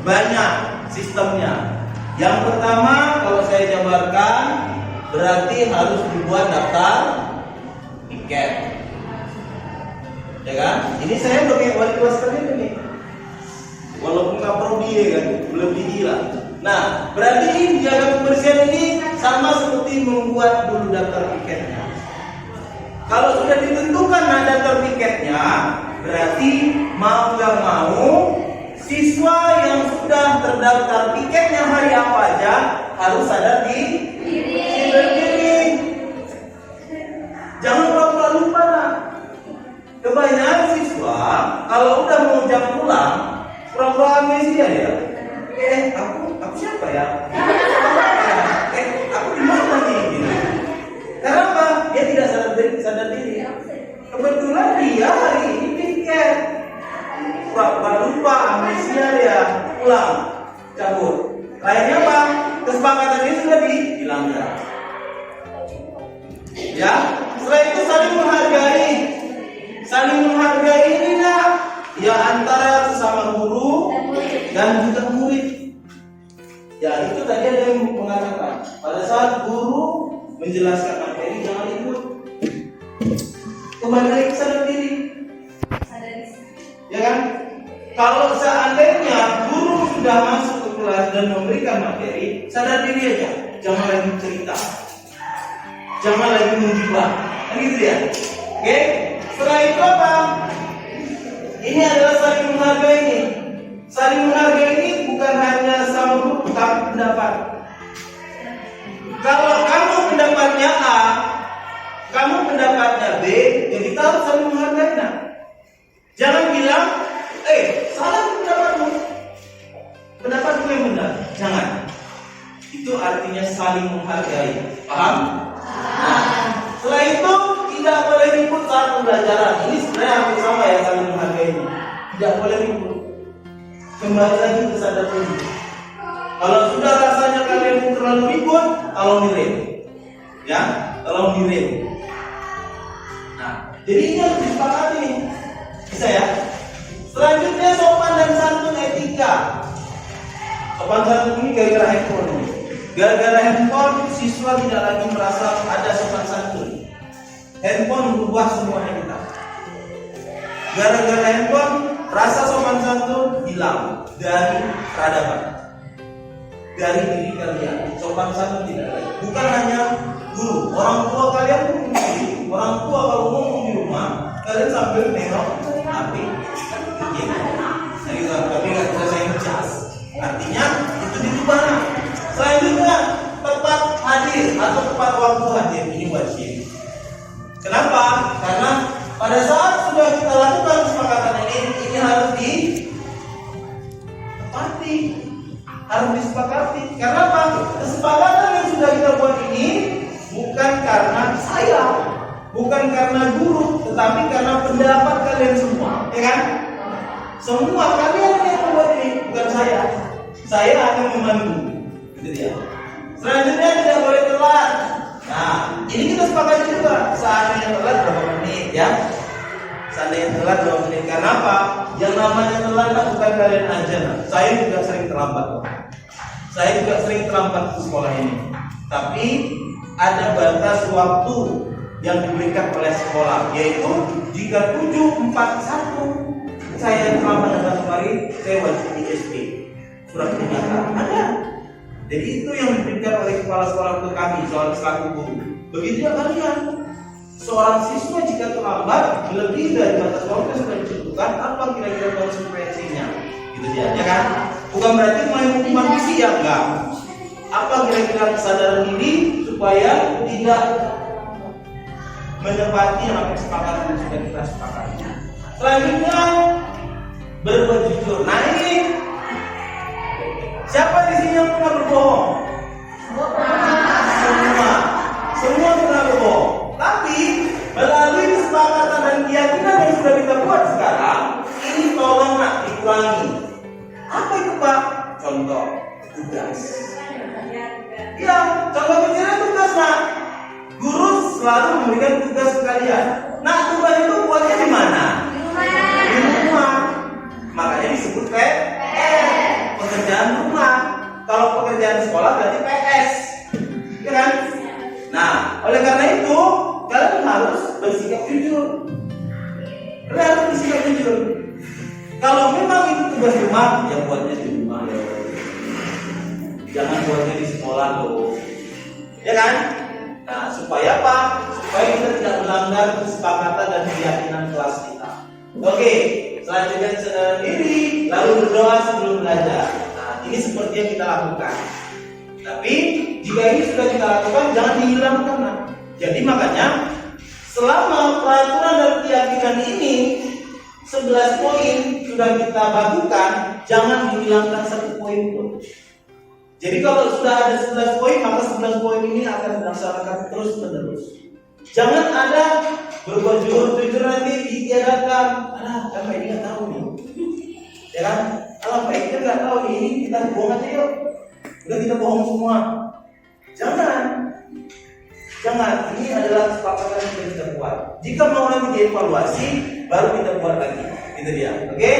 banyak sistemnya. Yang pertama, kalau saya jabarkan, berarti harus dibuat daftar tiket. Ya kan? Ini saya udah kayak wali kelas kalian ini. Walaupun nggak prodi ya kan, belum gila. Nah, berarti ini menjaga kebersihan ini sama seperti membuat dulu daftar tiketnya. Kalau sudah ditentukan daftar tiketnya, berarti mau nggak mau siswa yang sudah terdaftar tiketnya hari apa aja harus sadar diri. Jangan pura-pura lupa lah. Kebanyakan siswa kalau udah mau jam pulang pura-pura amnesia ya. Aku siapa ya? Aku di mana nih? Gitu. Karena apa? Dia tidak sadar diri. Kebetulan dia hari ini tiket. Pura-pura lupa, amnesia dia, pulang, cabut. Lainnya apa? Kesepakatan ini sudah dilanggar. Ya, setelah itu saling menghargai. Saling menghargai ini ya antara sesama guru dan juga murid. Ya itu tadi ada yang mengatakan pada Kembali lagi sadar diri. Sadari. Ya kan? Kalau seandainya guru sudah masuk ke kelas dan memberikan materi, sadar diri aja. Jangan lagi cerita. Jangan lagi menggibah. Kan gitu ya? Oke? Setelah itu apa? Ini adalah saling menghargai ini. Saling menghargai ini bukan hanya sama guru, tapi pendapat. Kalau kamu pendapatnya A, kamu pendapatnya B, ya kita harus saling menghargai. Nah, jangan bilang, salah pendapatmu. Pendapatku yang benar. Jangan. Itu artinya saling menghargai. Paham? Nah, setelah itu tidak boleh ribut saat pembelajaran. Ini sebenarnya hampir sama ya, saling menghargai ini. Tidak boleh ribut. Kembali lagi ke sadar diri. Kalau sudah rasanya kalian terlalu ribut, tolong direm. Ya, tolong direm. Nah, jadi ini harus disepakati nih. Bisa ya? Selanjutnya sopan dan santun etika. Sopan santun ini gara-gara handphone ini. Gara-gara handphone, siswa tidak lagi merasa ada sopan santun. Handphone merubah semuanya kita. Gara-gara handphone, rasa sopan santun hilang dari peradaban, dari diri kalian. Sopan santun tidak lagi. Bukan hanya guru, orang tua kalian pun begitu. Orang tua kalau ngomong di rumah, kalian sambil nengok HP. Jadi tapi nggak bisa saya ngecas. Artinya itu dirubah. Selanjutnya tepat hadir atau tepat waktu hadir ini wajib. Kenapa? Karena pada saat sudah kita lakukan kesepakatan ini harus ditepati, harus disepakati. Karena apa? Kesepakatan yang sudah kita buat ini bukan karena saya, bukan karena guru, tetapi karena pendapat kalian semua, ya kan? Semua kalian yang membuat ini, bukan saya. Saya hanya memandu, gitu ya. Selanjutnya tidak boleh telat. Nah, ini kita sepakati juga. Seandainya telat berapa menit, ya? Seandainya telat berapa menit? Karena apa? Yang namanya telat bukan kalian aja. Nah. Saya juga sering terlambat. Saya juga sering terlambat ke sekolah ini. Tapi ada batas waktu yang diberikan oleh sekolah, yaitu jika 7.41 saya terlambat datang kemari, saya wajib di SP. Surat pernyataan ada. Jadi itu yang diberikan oleh kepala sekolah ke kami soal selaku guru. Begitu juga kalian. Seorang siswa jika terlambat lebih dari batas waktu yang sudah ditentukan, apa kira-kira konsekuensinya? Gitu ya, ya kan? Bukan berarti main hukuman fisik ya, enggak. Apa kira-kira kesadaran diri supaya tidak menepati apa kesepakatan yang sudah kita sepakati. Selanjutnya berbuat jujur. Nah ini siapa di sini yang pernah berbohong? Semua pernah berbohong. Tapi melalui kesepakatan dan keyakinan yang sudah kita buat sekarang, ini tolong nak dikurangi. Apa itu Pak? Contoh tugas. Ya, contoh kecilnya tugas nak. Guru selalu memberikan tugas ke kalian. Nah tugas itu buatnya di mana? Di rumah. Makanya disebut PR, pekerjaan rumah. Kalau pekerjaan sekolah berarti PS, ya kan? Nah, oleh karena itu kalian harus bersikap jujur. Kalian harus bersikap jujur. Kalau memang itu tugas rumah, ya buatnya di rumah ya. Jangan buatnya di sekolah loh, ya kan? Nah, supaya apa? Supaya kita tidak melanggar kesepakatan dan keyakinan kelas kita. Oke, selanjutnya sadar diri, lalu berdoa sebelum belajar. Nah, ini seperti yang kita lakukan. Tapi jika ini sudah kita lakukan, jangan dihilangkan. Nah. Jadi makanya selama peraturan dan keyakinan ini 11 poin sudah kita bagikan, jangan dihilangkan satu poin pun. Jadi kalau sudah ada 11 poin, maka 11 poin ini akan dilaksanakan terus menerus. Jangan ada berbuat jujur nanti ditiadakan. Kan Pak ini nggak tahu nih, ya kan? Kalau Pak ini nggak tahu nih, ini kita bohong aja yuk. Udah kita bohong semua. Jangan. Ini adalah kesepakatan yang sudah kita buat. Jika mau nanti dievaluasi, baru kita buat lagi. Itu dia. Oke?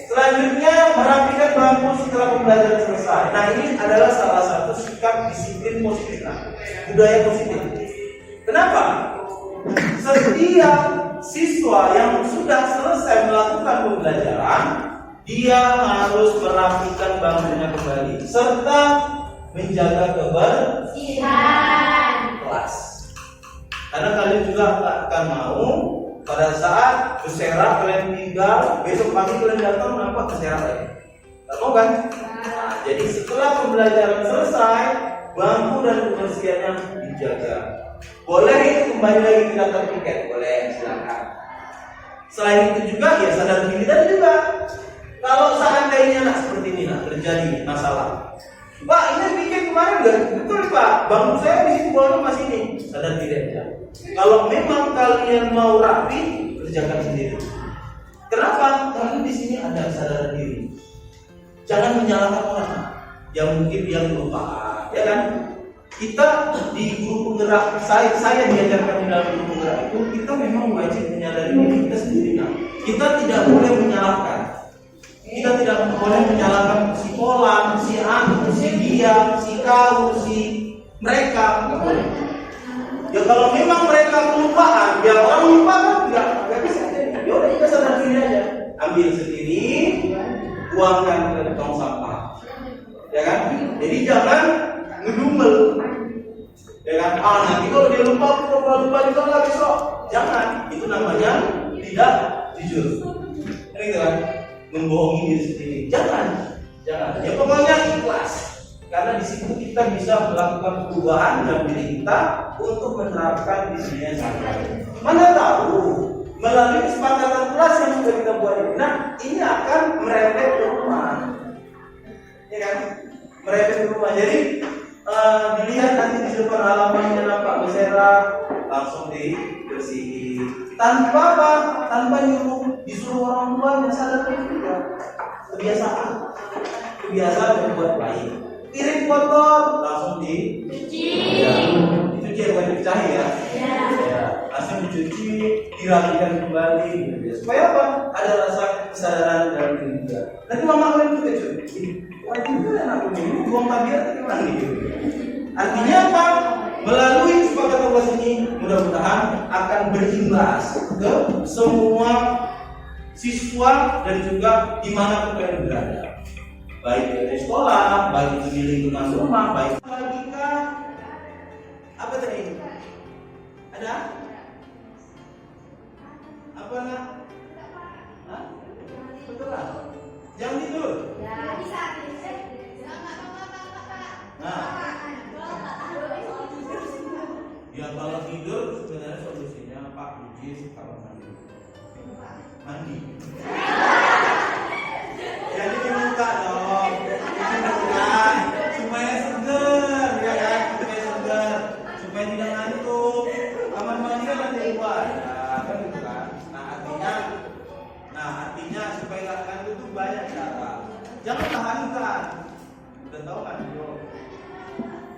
Selanjutnya merapikan bangku setelah pembelajaran selesai. Nah ini adalah salah satu sikap disiplin positif, budaya positif. Kenapa? siswa yang sudah selesai melakukan pembelajaran, dia harus merapikan bangkunya kembali serta menjaga kebersihan kelas. Karena kalian juga akan mau pada saat berserak kalian tinggal, besok pagi kalian datang nampak berserak lagi. Tak mau kan? Nah, jadi setelah pembelajaran selesai, bangku dan kebersihannya dijaga. Boleh itu kembali lagi ke daftar tiket, boleh, silakan. Selain itu juga ya sadar diri tadi juga. Kalau seandainya seperti ini terjadi masalah, Pak ini bikin kemarin enggak betul Pak, bangku saya di sini bolanya masih ini, sadar diri aja. Kalau memang kalian mau rapi, kerjakan sendiri. Kenapa? Karena di sini ada kesadaran diri. Jangan menyalahkan orang yang mungkin dia kelupaan, ya kan? Kita di guru penggerak, saya diajarkan di dalam guru penggerak itu, kita memang wajib menyadari diri kita sendiri. Nah, kita tidak boleh menyalahkan. Kita tidak boleh menyalahkan si Polan, si Anu, si dia, si kau, si mereka. Nggak boleh. Ya kalau memang mereka kelupaan, biar orang lupa kan nggak bisa jadi. Yaudah kita sadar diri aja, ambil sendiri, buangkan ke tong sampah, ya kan? Jadi jangan ngedumel, ya kan? Nanti kalau dia lupa juga nggak besok, jangan. Itu namanya tidak jujur, ini kan? Membohongi diri sendiri. Jangan. Ya pokoknya ikhlas. Karena di situ kita bisa melakukan perubahan dalam diri kita untuk menerapkan di dunia sehari-hari. Mana tahu melalui kesepakatan kelas yang sudah kita buat ini, nah ini akan merembet ke rumah, ya kan? Merembet ke rumah. Jadi dilihat nanti di depan halamannya nampak berserak, langsung dibersihin. Tanpa apa? Tanpa disuruh orang tua yang sadar juga. Kebiasaan membuat baik. Piring kotor langsung dicuci. Ya, dicuci bukan dipecahi ya. Ya, langsung dicuci, dirapikan kembali gitu. Supaya apa? Ada rasa kesadaran dalam diri kita. Nanti mama kalian juga cuci. Wah juga anak ini buang tabiat gimana gitu. Artinya apa? Melalui kesepakatan kelas ini mudah-mudahan akan berimbas ke semua siswa dan juga dimanapun kalian berada. Baik di sekolah, baik di lingkungan rumah, baik logika. Apa tadi? Ada? Apa nak? Hah? Betul lah. Jangan tidur. Nah, ya kalau tidur sebenarnya solusinya Pak Uji kamar mandi. Mandi. Jadi dibuka dong, dibuka supaya segar, ya kan? Supaya segar, supaya tidak ngantuk. Kamar mandi kan lantai 2, ya kan gitu kan? Nah artinya supaya nggak ngantuk itu banyak cara. Jangan tahankan. Udah tahu kan yo?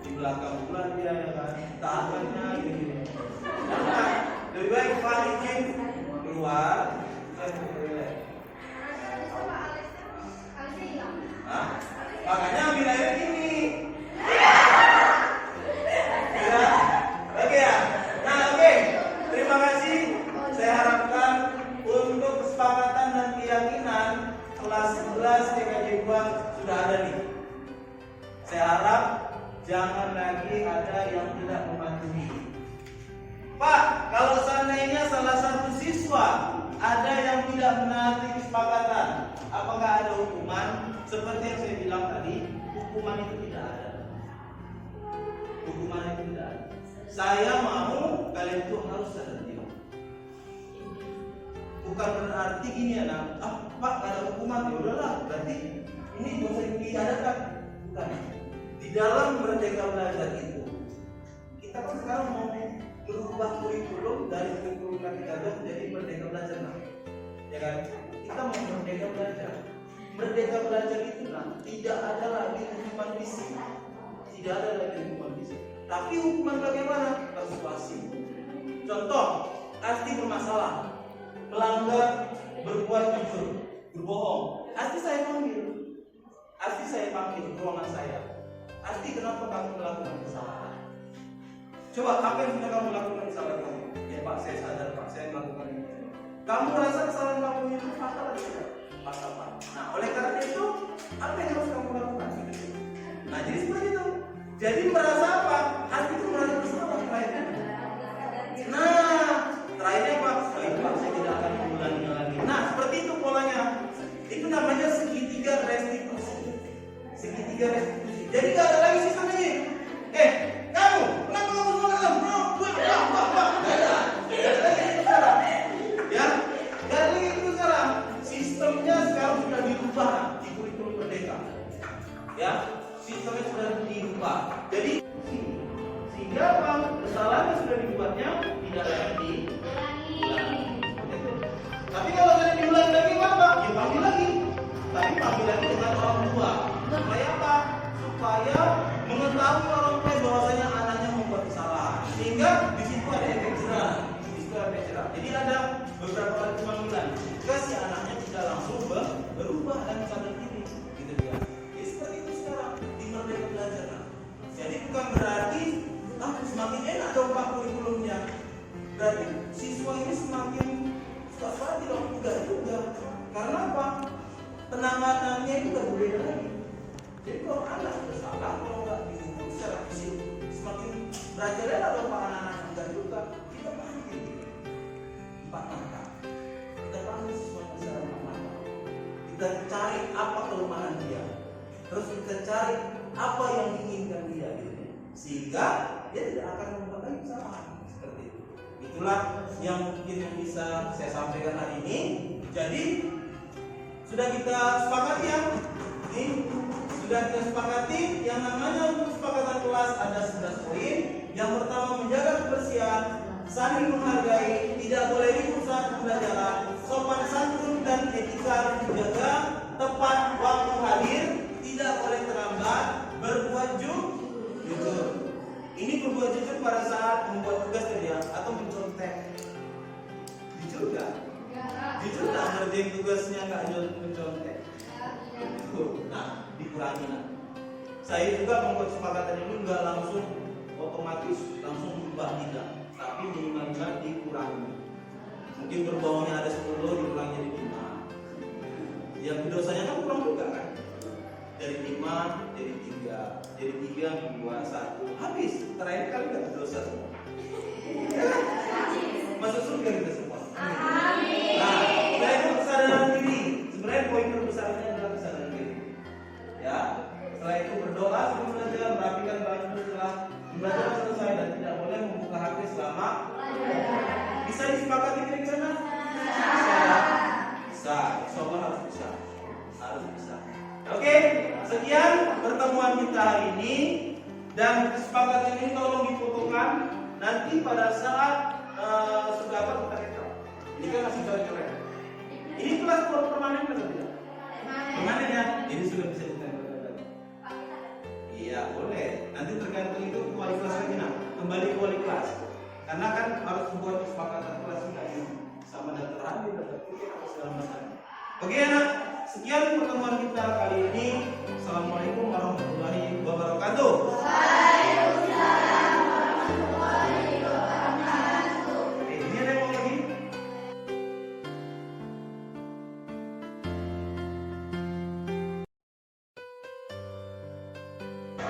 Di belakang bulan dia ya kan? Tahankannya gini. Jangan. Lebih baik Pak izin keluar. Makanya ambil air ini. Ya. Oke ya. Nah, oke. Terima kasih. Saya harapkan untuk kesepakatan dan keyakinan kelas 11 TKJ 2 sudah ada nih. Saya harap jangan lagi ada yang tidak mematuhi. Pak, kalau seandainya salah satu siswa ada yang tidak menaati kesepakatan, apakah ada hukuman? Seperti yang saya bilang tadi, hukuman itu tidak ada. Hukuman itu tidak ada. Saya mau kalian itu harus sadar diri. Bukan berarti gini ya, Pak ada hukuman, ya udahlah, berarti ini dosa yang diadakan. Bukan. Di dalam merdeka belajar itu, kita kan sekarang mau merubah kurikulum dari kurikulum K13 menjadi merdeka belajar, ya kan? Kita mau merdeka belajar. Merdeka belajar itu tidak ada lagi hukuman fisik, tidak ada lagi hukuman fisik. Tapi hukuman bagaimana? Persuasi. Contoh, pasti bermasalah, melanggar, berbuat jujur, berbohong. Pasti saya panggil ke ruangan saya. Pasti kenapa kamu melakukan kesalahan? Coba apa yang sudah kamu lakukan kesalahan kamu? Ya Pak, saya sadar Pak, saya melakukan ini. Kamu rasa kesalahan kamu itu fatal atau tidak? Fatal. Nah, oleh karena itu, apa yang harus kamu lakukan? Nah, jadi seperti itu. Jadi merasa apa? Hati itu merasa bersalah terakhirnya. Nah, terakhirnya apa? Baik Pak, saya tidak akan mengulanginya lagi. Nah, seperti itu polanya. Itu namanya segitiga restitusi. Segitiga restitusi. Jadi gak ada lagi sistem ini. Kamu, kenapa kamu semua kata? Gak ada lagi itu sekarang. Ya, gak ada lagi itu sekarang. Sistemnya sekarang sudah dirubah di kurikulum Merdeka. Ya, sistemnya sudah dirubah. Jadi sehingga apa? Kesalahan yang sudah dibuatnya tidak lagi diulangi. Tapi kalau saya diulangi lagi apa? Ya panggil lagi. Tapi panggilannya dengan orang tua. Supaya apa? Supaya mengetahui orang tua bahwasanya anaknya membuat kesalahan. Sehingga di situ ada efek jerah. Di situ ada efek jerah. Jadi ada beberapa kali pemanggilan. Jika si anaknya tidak langsung berubah dan sadar diri, gitu ya. Jadi seperti itu sekarang di Merdeka Belajar. Jadi bukan berarti semakin enak dong Pak kurikulumnya. Berarti siswa ini semakin suka tidak mudah juga. Karena apa? Penanganannya itu tidak berbeda lagi. Jadi kalau anak bersalah, kalau nggak dihukum secara fisik, semakin belajarnya dong Pak anak-anak enggak juga. Kita panggil 4 mata. Kita panggil siswa secara 4 mata. Kita cari apa kelemahan dia. Terus kita cari apa yang diinginkan dia gitu. Sehingga dia tidak akan membuat lagi kesalahan seperti itu. Itulah yang mungkin yang bisa saya sampaikan hari ini. Jadi sudah kita sepakati ya. Ini sudah kita sepakati yang namanya untuk kesepakatan kelas ada 11 poin. Yang pertama menjaga kebersihan, saling menghargai, tidak boleh ribut saat pembelajaran, sopan santun dan etika dijaga, tepat waktu hadir, tidak boleh terlambat, berbuat jujur. Ini berbuat jujur pada saat membuat tugas ya, atau mencontek. Jujur nggak? Jujur nggak ngerjain tugasnya nggak mencontek? Nah, dikurangi lah. Saya juga membuat kesepakatan ini nggak langsung otomatis langsung berubah tidak, tapi minimal dikurangi. Mungkin berbaunya ada 10 dikurangi jadi 5. Yang dosanya kan kurang juga kan? Dari 5 jadi 3, jadi 3 2 1 habis. Terakhir kali nggak dosa semua. Masuk surga kita semua. Amin. Nah, setelah itu kesadaran diri. Sebenarnya poin terbesarnya adalah kesadaran diri. Ya, setelah itu berdoa sebelum belajar, merapikan baju setelah belajar selesai dan tidak boleh membuka HP selama bisa disepakati kira-kira mana? Bisa. Insyaallah harus bisa. Oke, sekian pertemuan kita hari ini dan kesepakatan ini tolong difotokan nanti pada saat sudah apa kita rekam. Ini kan masih coret-coret. Ini kelas permanen atau tidak? Permanen ya. Ini sudah bisa ditempelkan. Iya boleh. Nanti tergantung itu wali kelas lagi nah. Kembali ke wali kelas. Karena kan harus membuat kesepakatan kelas juga ini sama dan terhadir dan segala macam. Oke anak. Sekian pertemuan kita kali ini. Assalamualaikum warahmatullahi wabarakatuh. Waalaikumsalam warahmatullahi wabarakatuh. Ini ada yang mau lagi?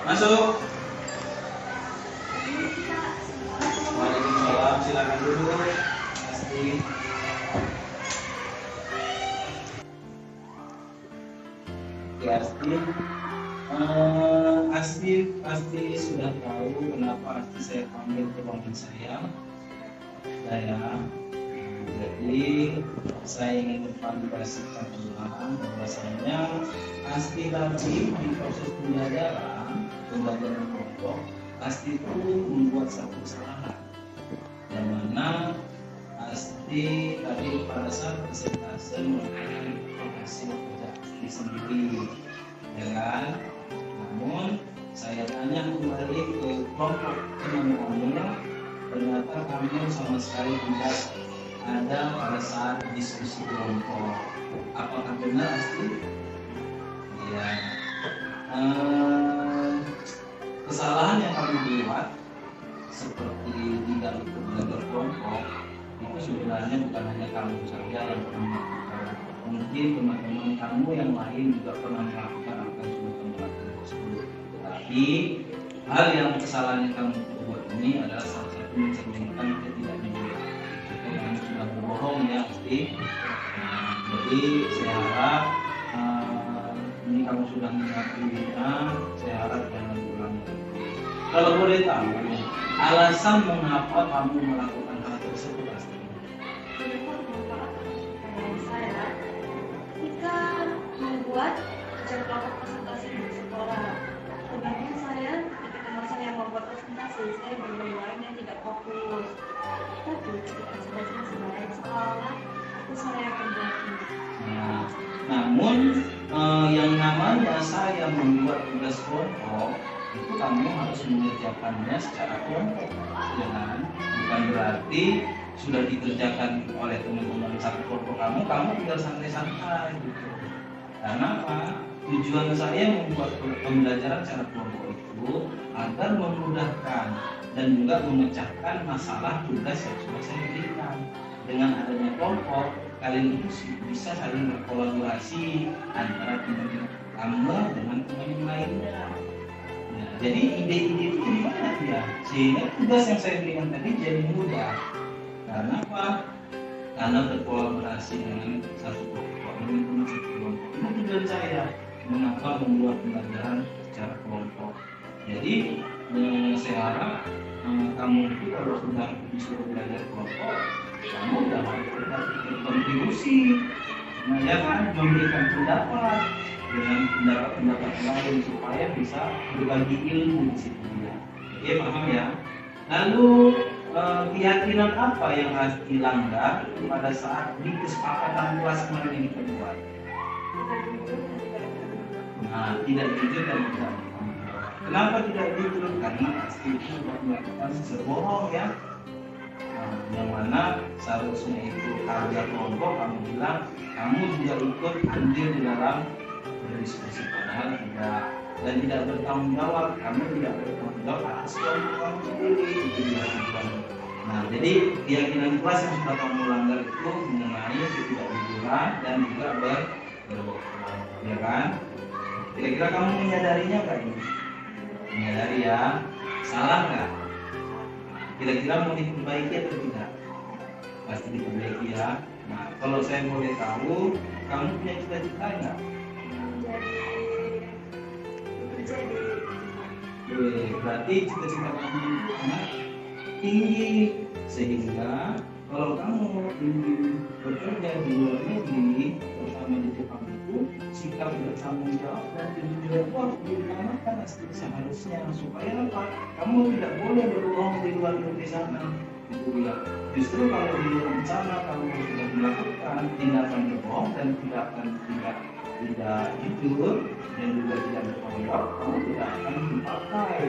Masuk. Waalaikumsalam. Silakan dulu. Pasti. Pasti sudah tahu kenapa saya panggil ke ruangan saya. Jadi saya ingin memvalidasikan ulang bahwasanya pasti tadi di proses pembelajaran kelompok pasti itu membuat satu kesalahan. Yang mana pasti tadi pada saat presentasi menghasil kerja sendiri, ya kan? Namun saya tanya kembali ke kelompok teman-teman, ternyata kami sama sekali tidak ada pada saat diskusi kelompok. Apakah benar pasti? Ya. Kesalahan yang kami buat seperti tidak ikut belajar kelompok itu sebenarnya bukan hanya kamu saja yang pernah melakukan. Mungkin teman-teman kamu yang lain juga pernah melakukan apa yang sudah kamu lakukan tersebut. Tetapi hal yang kesalahan yang kamu buat ini adalah salah satu mencerminkan ketidakjujuran. Kamu sudah berbohong ya pasti. Jadi saya harap ini kamu sudah mengakuinya, saya harap jangan ulangi lagi. Kalau boleh tahu, alasan mengapa kamu melakukan hal tersebut pasti? Saya ketika membuat jadwal presentasi di sekolah, sebenarnya saya ketika saya membuat presentasi saya benar-benar tidak fokus. Tapi ketika sudah selesai seolah itu saya kembali. Nah, namun yang namanya saya membuat tugas kelompok itu kamu harus mengerjakannya secara kelompok, ya kan? Bukan berarti sudah dikerjakan oleh teman-teman satu kelompok kamu tinggal santai-santai gitu. Karena apa? Tujuan saya membuat pembelajaran secara kelompok itu agar memudahkan dan juga memecahkan masalah tugas yang sudah saya berikan. Dengan adanya kelompok, kalian itu bisa saling berkolaborasi antara teman kamu dengan teman yang lainnya. Nah, jadi ide-ide itu dari mana ya? Sehingga tugas yang saya berikan tadi jadi mudah. Karena apa? Karena berkolaborasi dengan satu kelompok, dengan satu kelompok. Itu tujuan saya mengapa membuat pembelajaran secara kelompok. Jadi saya harap kamu itu kalau sudah disuruh belajar kelompok, kamu dapat berkontribusi, nah ya kan, memberikan pendapat dengan pendapat-pendapat lain supaya bisa berbagi ilmu di situ ya. Oke, paham ya? Lalu keyakinan apa yang harus dilanggar pada saat di kesepakatan kelas kemarin yang kita buat? Nah, tidak jujur dan tidak bertanggung jawab. Kenapa tidak jujur? Karena pasti itu melakukan sebohong ya. Yang mana seharusnya itu kerja kelompok kamu bilang kamu juga ikut andil di dalam berdiskusi, padahal tidak, dan tidak bertanggung jawab, kamu tidak bertanggung jawab atas kelompok kamu sendiri, itu dilakukan. Nah, jadi keyakinan kelas yang sudah kamu langgar itu mengenai ketidakjujuran dan juga berbohong, ya kan? Kira-kira kamu menyadarinya nggak ini? Menyadari ya? Salah nggak? Kira-kira mau diperbaiki atau tidak? Pasti diperbaiki ya. Nah, kalau saya boleh tahu, kamu punya cita-cita nggak? Berarti cita-cita kamu itu sangat tinggi, sehingga kalau kamu ingin bekerja di luar negeri, terutama di Jepang itu, sikap bertanggung jawab dan kejujuran itu harus diutamakan seharusnya, supaya apa? Kamu tidak boleh berbohong di luar negeri sana. Itu dia. Justru kalau di luar sana kamu sudah melakukan tindakan berbohong dan tidak jujur dan juga tidak bertanggung jawab, kamu tidak akan dipakai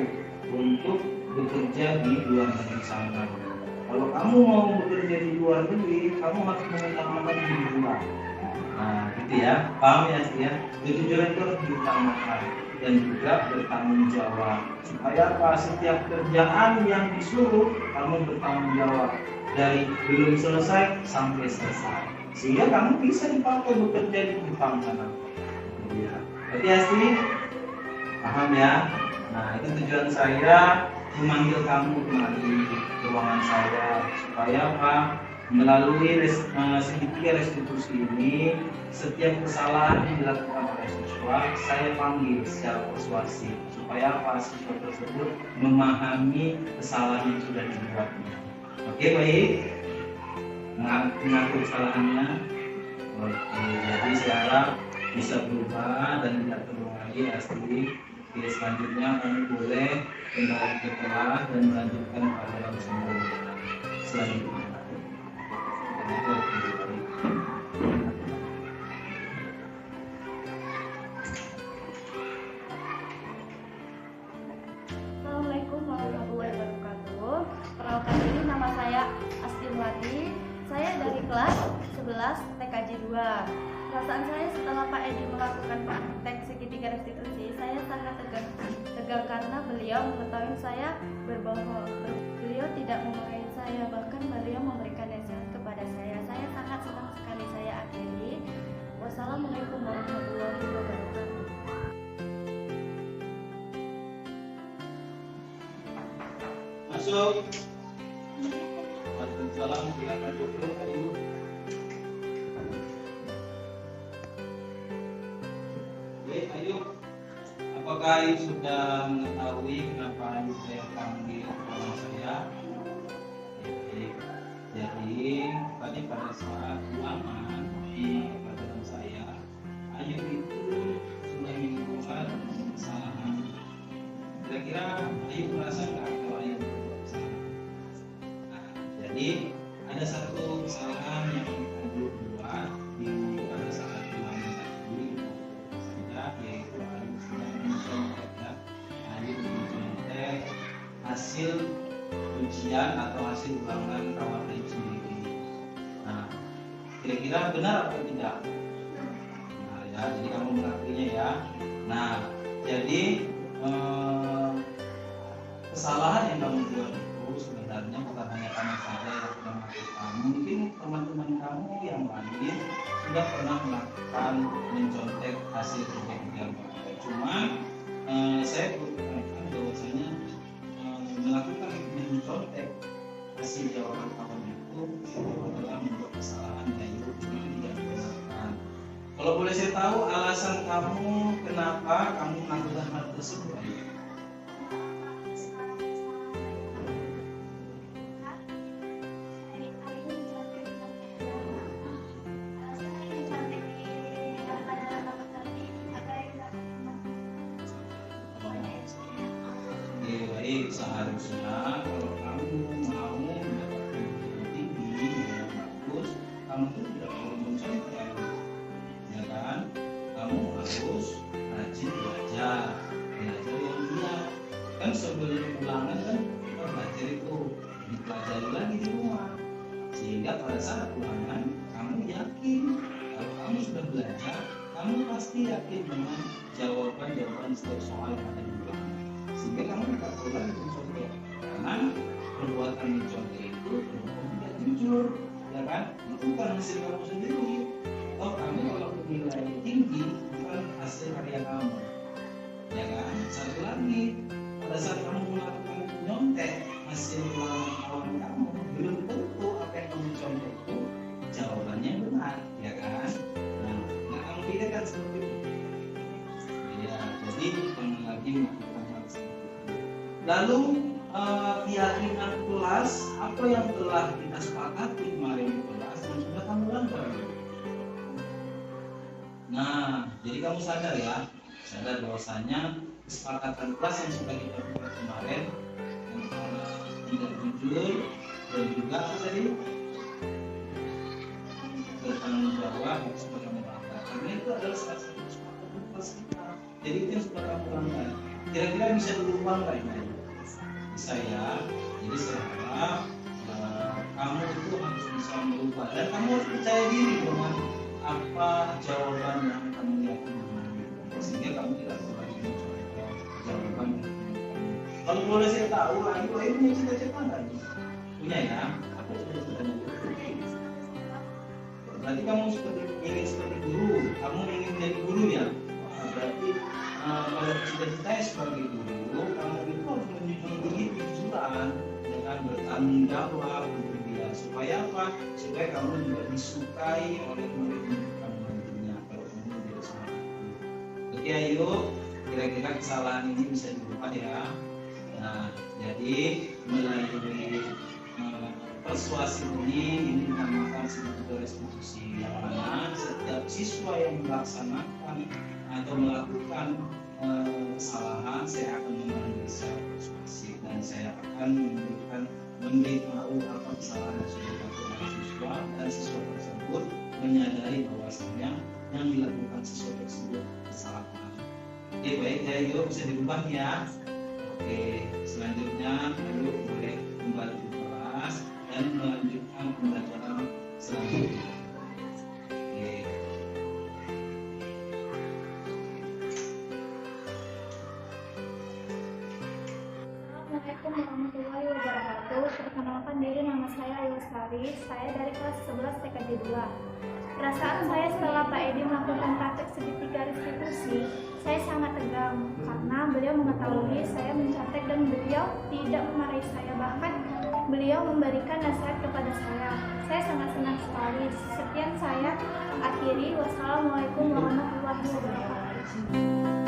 untuk bekerja di luar negeri sana. Kalau kamu mau bekerja di luar negeri, kamu harus mengutamakan kejujuran. Nah, gitu ya, paham ya sih ya? Kejujuran itu harus diutamakan dan juga bertanggung jawab. Supaya apa? Setiap kerjaan yang disuruh, kamu bertanggung jawab dari belum selesai sampai selesai. Sehingga kamu bisa dipakai bekerja di Jepang sana. Ya. Berarti asli, paham ya? Nah, itu tujuan saya memanggil kamu kemari ke ruangan saya supaya apa? Melalui segitiga restitusi ini, setiap kesalahan yang dilakukan oleh siswa saya panggil secara persuasif supaya apa? Siswa tersebut memahami kesalahan yang sudah dibuatnya. Oke, baik, mengaku kesalahannya. Oke, jadi saya harap bisa berubah dan tidak terulang lagi asli. Oke, selanjutnya kamu boleh kembali ke kelas dan melanjutkan pelajaran selanjutnya. Assalamualaikum warahmatullahi wabarakatuh. Perkenalkan diri, nama saya Asti Melati. Saya dari kelas 11 TKJ 2. Perasaan saya setelah Pak Edi melakukan praktek segitiga restitusi, saya sangat tegang karena beliau mengetahui saya berbohong. Beliau tidak memarahi saya, bahkan beliau memberikan nasihat kepada saya. Saya sangat senang sekali. Saya akhiri. Wassalamualaikum warahmatullahi wabarakatuh. Masuk. Waalaikumsalam. Silakan duduk, Ayu. Oke, Ayu. Apakah Ayu sudah mengetahui kenapa Ayu saya panggil nama saya? Oke. Jadi tadi pada saat ulangan di pelajaran saya, Ayu itu sudah melakukan kesalahan. Kira-kira Ayu merasa nggak kalau Ayu berbuat kesalahan? Nah, jadi ada satu kesalahan yang Ayu buat di pada saat ulangan tadi, yaitu Ayu sudah mencontek ya. Ayu mencontek hasil ujian atau hasil ulangan kawan Ayu sendiri. Nah, kira-kira benar atau tidak? Nah, ya, jadi kamu mengakuinya ya. Nah, jadi kesalahan yang kamu buat itu sebenarnya bukan hanya kamu saja yang sudah melakukan. Mungkin teman-teman kamu yang lain sudah pernah melakukan mencontek hasil ujian. Cuma saya berpikir bahwasanya melakukan mencontek hasil jawaban kawan itu adalah membuat kesalahan yang tidak dibenarkan. Kalau boleh saya tahu alasan kamu kenapa kamu melakukan hal tersebut? Baik, seharusnya kalau kamu mau mendapatkan nilai tinggi yang bagus, kamu itu tidak perlu mencontek, ya kan? Kamu harus rajin belajar yang giat. Kan sebelum ulangan kan kita belajar itu dipelajari lagi di rumah, sehingga pada saat ulangan kamu yakin kalau kamu sudah belajar, kamu pasti yakin dengan jawaban setiap soal yang ada di ulangan. Sehingga kamu tidak perlu lagi mencontek, karena perbuatan mencontek itu perbuatan tidak jujur, ya kan? Itu bukan hasil kamu sendiri. Oh, kamu kalau nilai tinggi bukan hasil karya kamu, ya kan? Satu lagi, pada saat kamu melakukan nyontek hasil ulangan kawan kamu, belum tentu apa yang kamu contek itu jawabannya benar, ya kan? Nah, kamu pikirkan seperti itu. Ya, jadi jangan lagi melakukan hal seperti itu. Lalu keyakinan kelas apa yang telah kita sepakati kemarin di kelas dan sudah kamu langgar. Nah, jadi kamu sadar bahwasanya kesepakatan kelas yang sudah kita buat kemarin tidak jujur dan juga apa tadi bertanggung jawab itu sudah kamu langgar. Karena itu adalah salah satu kesepakatan kelas kita. Jadi itu yang sudah kamu langgar. Kira-kira bisa dirubah nggak ini? Bisa ya. Jadi saya harap kamu itu harus bisa merubah dan kamu harus percaya diri dengan apa jawaban yang kamu yakini, sehingga kamu tidak perlu lagi mencoba jawaban. Kalau boleh saya tahu, Ayu punya cita-cita nggak? Punya ya? Apa cita-citanya? Berarti kamu ingin seperti guru, kamu ingin jadi guru ya? Berarti pada cita-citanya sebagai guru, kamu itu harus menunjukkan kejujuran dengan bertanggung jawab dia. Supaya apa? Supaya kamu juga disukai oleh murid-murid kamu nantinya kalau kamu tidak semangat. Oke, ayo, kira-kira kesalahan ini bisa dirubah ya. Nah, jadi melalui persuasi ini dinamakan sebagai restitusi, yang mana setiap siswa yang melaksanakan atau melakukan kesalahan, saya akan memanggil secara persuasif dan saya akan memberitahu apa kesalahan yang sudah dilakukan oleh siswa, dan siswa tersebut menyadari bahwasanya yang dilakukan siswa tersebut kesalahan. Oke, baik ya, yuk bisa dirubah ya. Oke, selanjutnya yuk boleh kembali ke kelas dan melanjutkan pembelajaran selanjutnya. Oke. Assalamualaikum warahmatullahi wabarakatuh. Perkenalkan Perkenalkan diri, nama saya Ayu Lestari. Saya dari kelas 11 TKJ 2. Perasaan saya setelah Pak Edi melakukan praktek segitiga restitusi, saya sangat tegang karena beliau mengetahui saya mencontek dan beliau tidak memarahi saya, bahkan beliau memberikan nasihat kepada saya. Saya sangat senang sekali. Sekian saya akhiri. Wassalamualaikum warahmatullahi wabarakatuh.